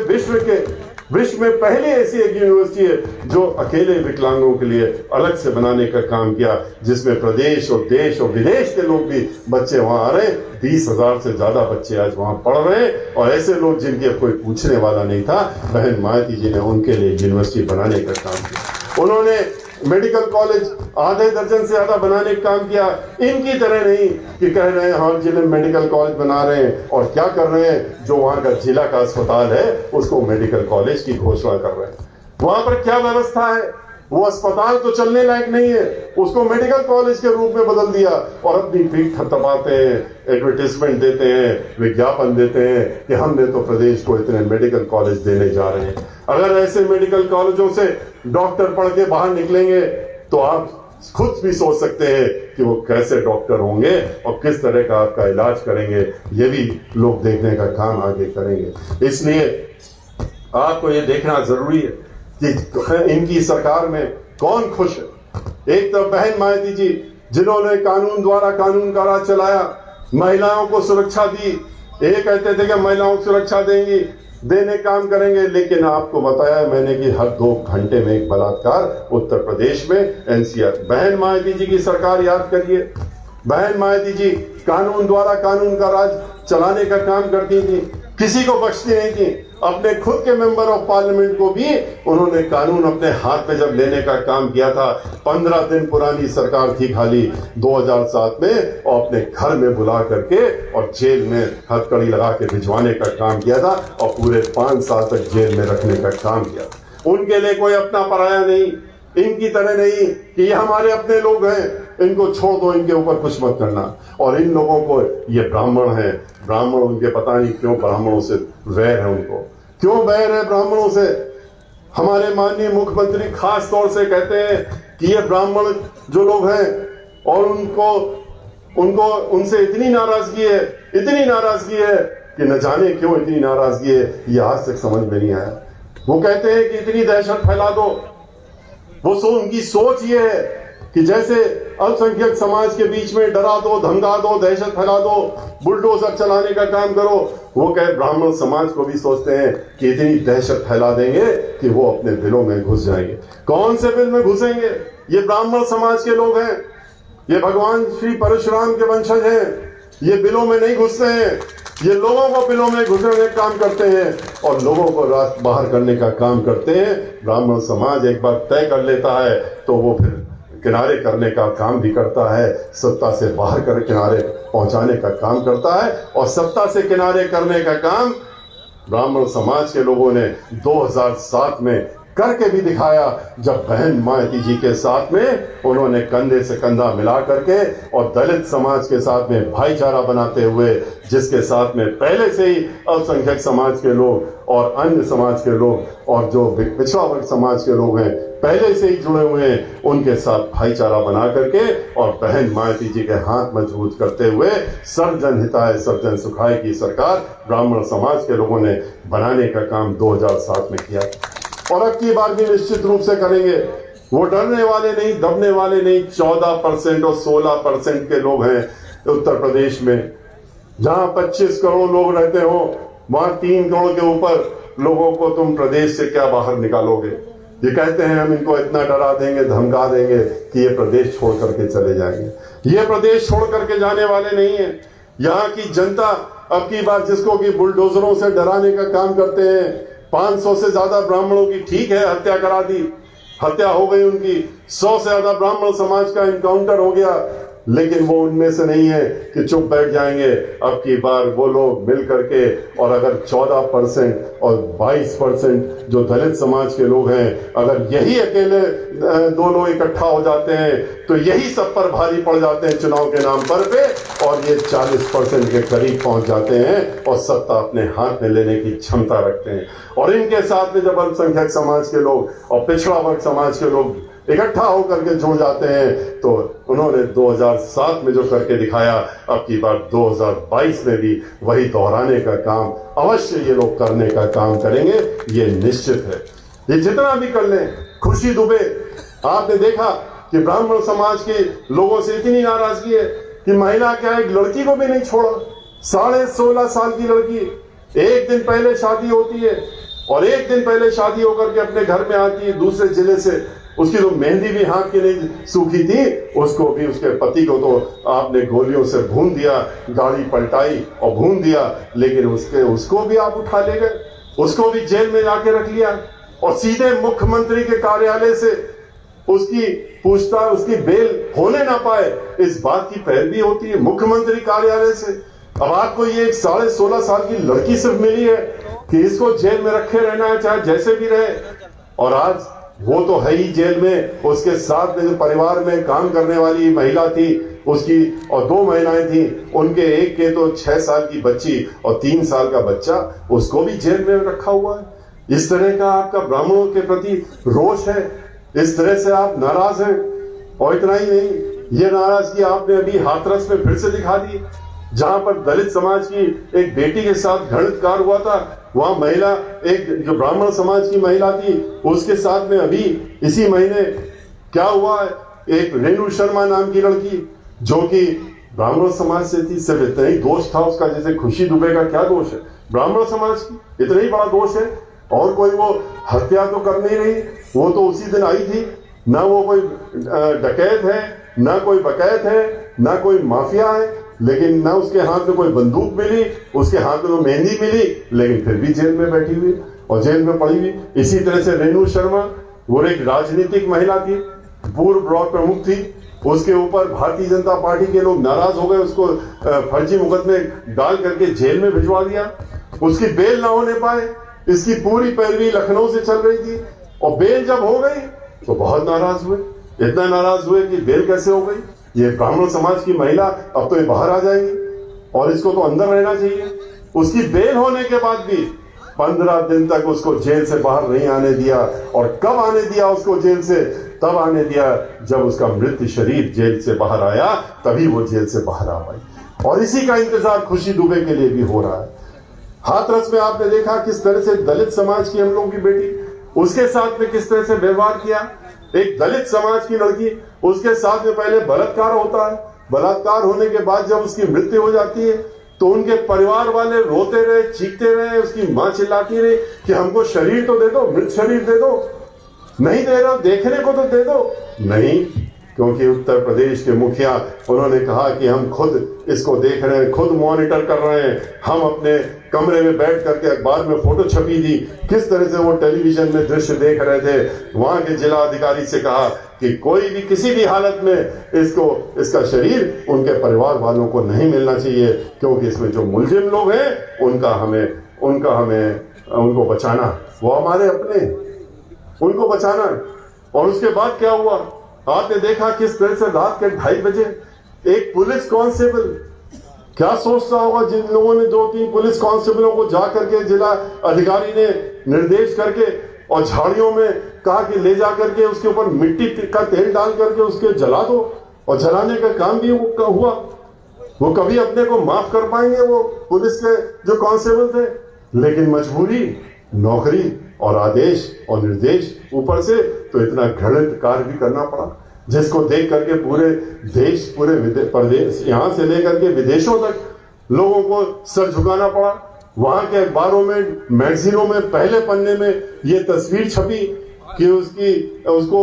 विश्व में पहले ऐसी एक यूनिवर्सिटी है जो अकेले विकलांगों के लिए अलग से बनाने का काम किया, जिसमें प्रदेश और देश और विदेश के लोग भी बच्चे वहां आ रहे हैं। 20,000 से ज्यादा बच्चे आज वहां पढ़ रहे हैं। और ऐसे लोग जिनके कोई पूछने वाला नहीं था, बहन मायावती जी ने उनके लिए यूनिवर्सिटी बनाने का काम किया। उन्होंने मेडिकल कॉलेज आधे दर्जन से ज्यादा बनाने का काम किया। इनकी तरह नहीं कि कह रहे हैं हर जिले में मेडिकल कॉलेज बना रहे हैं और क्या कर रहे हैं, जो वहां का जिला का अस्पताल है उसको मेडिकल कॉलेज की घोषणा कर रहे हैं। वहां पर क्या व्यवस्था है, वो अस्पताल तो चलने लायक नहीं है, उसको मेडिकल कॉलेज के रूप में बदल दिया और अपनी पीठ थपथपाते हैं, एडवर्टाइजमेंट देते हैं, विज्ञापन देते हैं कि हमने तो प्रदेश को इतने मेडिकल कॉलेज देने जा रहे हैं। अगर ऐसे मेडिकल कॉलेजों से डॉक्टर पढ़ के बाहर निकलेंगे तो आप खुद भी सोच सकते हैं कि वो कैसे डॉक्टर होंगे और किस तरह का आपका इलाज करेंगे। ये भी लोग देखने का काम आगे करेंगे। इसलिए आपको ये देखना जरूरी है कि इनकी सरकार में कौन खुश है। एक तरफ बहन मायावती जी, जिन्होंने कानून द्वारा कानून का राज चलाया, महिलाओं को सुरक्षा दी। ये कहते थे कि महिलाओं को सुरक्षा देने काम करेंगे, लेकिन आपको बताया मैंने कि हर 2 घंटे में एक बलात्कार उत्तर प्रदेश में एनसीआर। बहन मायावती जी की सरकार याद करिए, बहन मायावती जी कानून द्वारा कानून का राज चलाने का काम करती थी, किसी को बख्शती नहीं थी। अपने खुद के मेंबर ऑफ पार्लियामेंट को भी उन्होंने कानून अपने हाथ में जब लेने का काम किया था। 15 दिन पुरानी सरकार थी खाली 2007 में, और अपने घर में बुला करके और जेल में हथकड़ी लगा के भिजवाने का काम किया था और पूरे 5 साल तक जेल में रखने का काम किया। उनके लिए कोई अपना पराया नहीं, इनकी तरह नहीं कि ये हमारे अपने लोग हैं, इनको छोड़ दो, इनके ऊपर कुछ मत करना। और इन लोगों को ये ब्राह्मण है, ब्राह्मण उनके पता नहीं क्यों ब्राह्मणों से वैर है, उनको क्यों वैर है ब्राह्मणों से। हमारे माननीय मुख्यमंत्री खास तौर से कहते हैं कि ये ब्राह्मण जो लोग हैं और उनको उनसे इतनी नाराजगी है कि न जाने क्यों इतनी नाराजगी है, ये आज तक समझ में नहीं आया। वो कहते हैं कि इतनी दहशत फैला दो, उनकी सोच ये है कि जैसे अल्पसंख्यक समाज के बीच में डरा दो, धमका दो, दहशत फैला दो, बुलडोजर चलाने का काम करो। वो कहे ब्राह्मण समाज को भी सोचते हैं कि इतनी दहशत फैला देंगे कि वो अपने बिलों में घुस जाएंगे। कौन से बिल में घुसेंगे? ये ब्राह्मण समाज के लोग हैं, ये भगवान श्री परशुराम के वंशज हैं, ये बिलों में नहीं घुसते हैं। ये लोगों को बिलों में घुसने का काम करते हैं और लोगों को रास्ते बाहर करने का काम करते हैं। ब्राह्मण समाज एक बार तय कर लेता है तो वो फिर किनारे करने का काम भी करता है, सत्ता से बाहर कर किनारे पहुंचाने का काम करता है। और सत्ता से किनारे करने का काम ब्राह्मण समाज के लोगों ने 2007 में करके भी दिखाया, जब बहन मायावती जी के साथ में उन्होंने कंधे से कंधा मिला करके और दलित समाज के साथ में भाईचारा बनाते हुए, जिसके साथ में पहले से ही अल्पसंख्यक समाज के लोग और अन्य समाज के लोग और जो पिछड़ा वर्ग समाज के लोग हैं पहले से ही जुड़े हुए हैं, उनके साथ भाईचारा बना करके और बहन मायावती जी के हाथ मजबूत करते हुए सर्वजन हिताय सर्वजन सुखाय की सरकार ब्राह्मण समाज के लोगों ने बनाने का काम 2007 में किया और अब की बार भी निश्चित रूप से करेंगे। वो डरने वाले नहीं, दबने वाले नहीं। 14% और 16% के लोग हैं उत्तर प्रदेश में, जहां 25 करोड़ लोग रहते हो, वहां 3 करोड़ के ऊपर लोगों को तुम प्रदेश से क्या बाहर निकालोगे। ये कहते हैं हम इनको इतना डरा देंगे, धमका देंगे कि ये प्रदेश छोड़ करके चले जाएंगे। ये प्रदेश छोड़ करके जाने वाले नहीं है। यहाँ की जनता अब की बार जिसको कि बुलडोजरों से डराने का काम करते हैं, 500 से ज्यादा ब्राह्मणों की ठीक है हत्या करा दी, हत्या हो गई उनकी, 100 से ज्यादा ब्राह्मण समाज का इनकाउंटर हो गया, लेकिन वो उनमें से नहीं है कि चुप बैठ जाएंगे। अब की बार वो लोग मिल करके और अगर 14% और 22% जो दलित समाज के लोग हैं, अगर यही अकेले दोनों इकट्ठा हो जाते हैं तो यही सब पर भारी पड़ जाते हैं चुनाव के नाम पर पे, और ये 40% के करीब पहुंच जाते हैं और सत्ता अपने हाथ में लेने की क्षमता रखते हैं। और इनके साथ में जब अल्पसंख्यक समाज के लोग और पिछड़ा वर्ग समाज के लोग इकट्ठा होकर के जुड़ जाते हैं तो उन्होंने 2007 में जो करके दिखाया, अब की बार 2022 में भी वही दोहराने का काम अवश्य ये लोग करने का काम करेंगे, ये निश्चित है। ये जितना भी कर लें। खुशी दुबे, आपने देखा कि ब्राह्मण समाज के लोगों से इतनी नाराजगी है कि महिला क्या एक लड़की को भी नहीं छोड़ा। 16.5 साल की लड़की, एक दिन पहले शादी होती है और एक दिन पहले शादी होकर के अपने घर में आती है दूसरे जिले से। उसकी तो मेहंदी भी हाथ की नहीं सूखी थी, उसको भी उसके पति को तो आपने गोलियों से भून दिया, गाड़ी पलटाई और भून दिया, लेकिन उसको भी आप उठा ले गए, उसको भी जेल में जाके रख लिया और सीधे मुख्यमंत्री के कार्यालय से उसकी पूछताछ, उसकी बेल होने ना पाए, इस बात की पैरवी होती है मुख्यमंत्री कार्यालय से। अब आपको ये एक 16.5 साल की लड़की सिर्फ मिली है कि इसको जेल में रखे रहना है, चाहे जैसे भी रहे। और आज वो तो है ही जेल में, उसके साथ में जो परिवार में काम करने वाली महिला थी उसकी और 2 महिलाएं थी, उनके एक के तो 6 साल की बच्ची और 3 साल का बच्चा, उसको भी जेल में रखा हुआ है। इस तरह का आपका ब्राह्मणों के प्रति रोष है, इस तरह से आप नाराज हैं। और इतना ही नहीं, ये नाराजगी आपने अभी हाथरस में फिर से दिखा दी, जहां पर दलित समाज की एक बेटी के साथ घृणितकार हुआ था। वहां महिला, एक जो ब्राह्मण समाज की महिला थी, उसके साथ में अभी इसी महीने क्या हुआ, एक रेणु शर्मा नाम की लड़की जो कि ब्राह्मण समाज से थी। सिर्फ इतना ही दोष था उसका, जैसे खुशी दुबे का क्या दोष है ब्राह्मण समाज की, इतना ही बड़ा दोष है। और कोई वो हत्या तो कर नहीं रही, वो तो उसी दिन आई थी। ना वो कोई डकैत है, ना कोई बकैत है, ना कोई माफिया है, लेकिन ना उसके हाथ में कोई बंदूक मिली, उसके हाथ में तो मेहंदी मिली, लेकिन फिर भी जेल में बैठी हुई और जेल में पड़ी हुई। इसी तरह से रेणु शर्मा, वो एक राजनीतिक महिला थी, पूर्व ब्लॉक प्रमुख थी, उसके ऊपर भारतीय जनता पार्टी के लोग नाराज हो गए, उसको फर्जी मुकदमे डाल करके जेल में भिजवा दिया, उसकी बेल ना होने पाए। इसकी पूरी पैरवी लखनऊ से चल रही थी और बेल जब हो गई तो बहुत नाराज हुए, इतना नाराज हुए कि बेल कैसे हो गई, ये ब्राह्मण समाज की महिला अब तो ये बाहर आ जाएगी और इसको तो अंदर रहना चाहिए। उसकी बेल होने के बाद भी 15 दिन तक उसको जेल से बाहर नहीं आने दिया। और कब आने दिया उसको जेल से? तब आने दिया जब उसका मृत शरीर जेल से बाहर आया, तभी वो जेल से बाहर आ पाई। और इसी का इंतजार खुशी दुबे के लिए भी हो रहा है। हाथरस में आपने देखा किस तरह से दलित समाज की हम लोगों की बेटी, उसके साथ में किस तरह से व्यवहार किया। एक दलित समाज की लड़की, उसके साथ में पहले बलात्कार होता है, बलात्कार होने के बाद जब उसकी मृत्यु हो जाती है तो उनके परिवार वाले रोते रहे, चीखते रहे, उसकी मां चिल्लाती रही कि हमको शरीर तो दे दो, मृत शरीर दे दो। नहीं दे रहे हो, देखने को तो दे दो। नहीं, क्योंकि उत्तर प्रदेश के मुखिया उन्होंने कहा कि हम खुद इसको देख रहे हैं, खुद मॉनिटर कर रहे हैं। हम अपने कमरे में बैठ करके अखबार में फोटो छपी थी, किस तरह से वो टेलीविजन में दृश्य देख रहे थे। वहां के जिला अधिकारी से कहा कि कोई भी किसी भी हालत में इसका शरीर उनके परिवार वालों को नहीं मिलना चाहिए, क्योंकि इसमें जो मुलजिम लोग हैं उनको बचाना, वो हमारे अपने, उनको बचाना। और उसके बाद क्या हुआ, आपने देखा किस तरह से रात के 2:30 बजे एक पुलिस कांस्टेबल, क्या सोचता होगा जिन लोगों ने 2-3 पुलिस कांस्टेबलों को जा करके जिला अधिकारी ने निर्देश करके और झाड़ियों में कहा कि ले जा करके उसके ऊपर मिट्टी का तेल डाल करके उसके जला दो, और जलाने का काम भी हुआ। वो कभी अपने को माफ कर पाएंगे वो पुलिस के जो कांस्टेबल थे? लेकिन मजबूरी, नौकरी और आदेश और निर्देश ऊपर से, तो इतना घृणित कार्य भी करना पड़ा, जिसको देख करके पूरे देश, पूरे प्रदेश, यहां से लेकर के विदेशों तक लोगों को सर झुकाना पड़ा। वहां के अखबारों में, मैगजीनों में पहले पन्ने में ये तस्वीर छपी कि उसको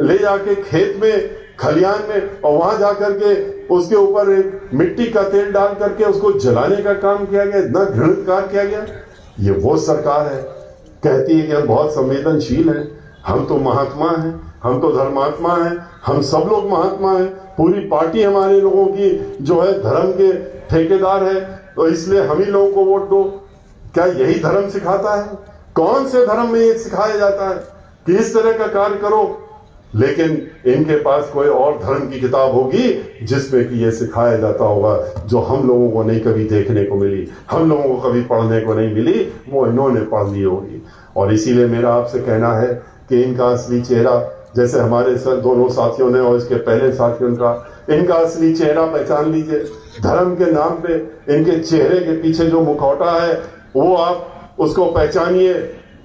ले जाके खेत में, खलियान में, और वहां जाकर के उसके ऊपर एक मिट्टी का तेल डाल करके उसको जलाने का काम किया गया, इतना घृणित कार्य किया गया। ये वो सरकार है, कहती है कि हम बहुत संवेदनशील हैं, हम तो महात्मा हैं, हम तो धर्मात्मा हैं, हम सब लोग महात्मा हैं, पूरी पार्टी हमारे लोगों की जो है धर्म के ठेकेदार है, तो इसलिए हम ही लोगों को वोट दो। क्या यही धर्म सिखाता है? कौन से धर्म में ये सिखाया जाता है कि इस तरह का कार्य करो? लेकिन इनके पास कोई और धर्म की किताब होगी जिसमें कि ये सिखाया जाता होगा, जो हम लोगों को नहीं कभी देखने को मिली, हम लोगों को कभी पढ़ने को नहीं मिली, वो इन्होंने पढ़ ली होगी। और इसीलिए मेरा आपसे कहना है कि इनका असली चेहरा, जैसे हमारे दोनों साथियों ने और इसके पहले साथियों का, इनका असली चेहरा पहचान लीजिए। धर्म के नाम पे इनके चेहरे के पीछे जो मुखौटा है वो आप उसको पहचानिए,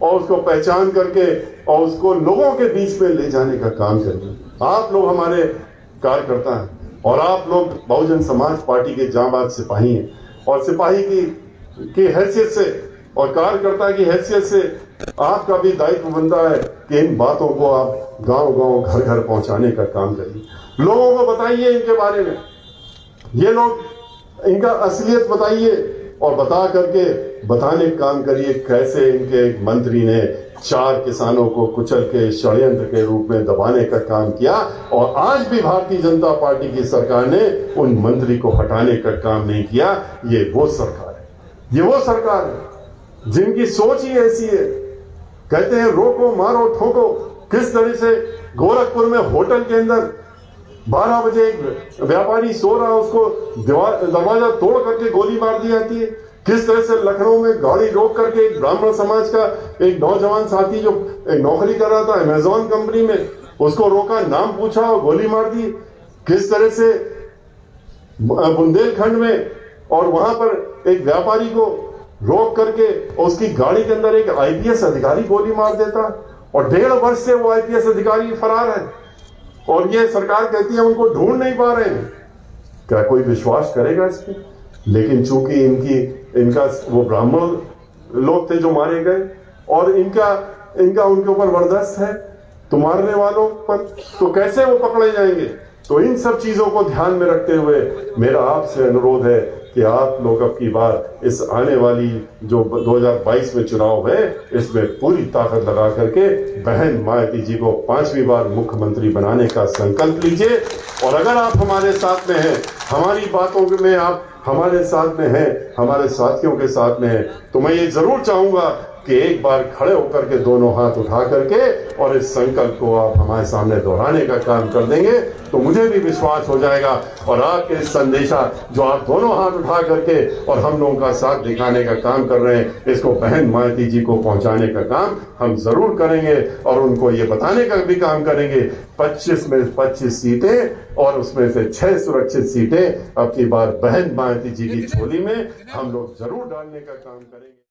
और उसको पहचान करके और उसको लोगों के बीच में ले जाने का काम करिए। आप लोग हमारे कार्यकर्ता हैं, और आप लोग बहुजन समाज पार्टी के जांबाज सिपाही हैं, और सिपाही की हैसियत से और कार्यकर्ता की हैसियत से आपका भी दायित्व बनता है कि इन बातों को आप गांव-गांव, घर-घर पहुंचाने का काम करिए। लोगों को बताइए इनके बारे में, ये लोग, इनका असलियत बताइए, और बता करके बताने का काम करिए कैसे इनके एक मंत्री ने 4 किसानों को कुचल के षड्यंत्र के रूप में दबाने का काम किया, और आज भी भारतीय जनता पार्टी की सरकार ने उन मंत्री को हटाने का काम नहीं किया। ये वो सरकार है, ये वो सरकार है जिनकी सोच ही ऐसी है। कहते हैं रोको, मारो, ठोको। किस तरह से गोरखपुर में होटल के अंदर 12 बजे एक व्यापारी सो रहा, उसको दरवाजा तोड़ करके गोली मार दी जाती है। किस तरह से लखनऊ में गाड़ी रोक करके एक ब्राह्मण समाज का एक नौजवान साथी जो एक नौकरी कर रहा था अमेजॉन कंपनी में, उसको रोका, नाम पूछा और गोली मार दी। किस तरह से बुंदेलखंड में और वहां पर एक व्यापारी को रोक करके उसकी गाड़ी के अंदर एक आईपीएस अधिकारी गोली मार देता, और 1.5 वर्ष से वो आईपीएस अधिकारी फरार है, और ये सरकार कहती है उनको ढूंढ नहीं पा रहे हैं। क्या कोई विश्वास करेगा इस पे? लेकिन चूंकि इनका वो ब्राह्मण लोग थे जो मारे गए, और इनका उनके ऊपर वरदस्त है, तो मारने वालों पर तो कैसे वो पकड़े जाएंगे? तो इन सब चीजों को ध्यान में रखते हुए मेरा आपसे अनुरोध है कि आप लोग अब की बार इस आने वाली जो 2022 में चुनाव है, इसमें पूरी ताकत लगा करके बहन मायावती जी को 5वीं बार मुख्यमंत्री बनाने का संकल्प लीजिए। और अगर आप हमारे साथ में हैं, हमारी बातों में आप हमारे साथ में हैं, हमारे साथियों के साथ में हैं, तो मैं ये जरूर चाहूंगा कि एक बार खड़े होकर के दोनों हाथ उठा करके और इस संकल्प को आप हमारे सामने दोहराने का काम कर देंगे, तो मुझे भी विश्वास हो जाएगा। और आपके इस संदेशा जो आप दोनों हाथ उठा करके और हम लोगों का साथ दिखाने का काम कर रहे हैं, इसको बहन मायावती जी को पहुंचाने का काम हम जरूर करेंगे, और उनको ये बताने का भी काम करेंगे 25 में 25 सीटें, और उसमें से 6 सुरक्षित सीटें अब की बार बहन मायावती जी की झोली में हम लोग जरूर डालने का काम करेंगे।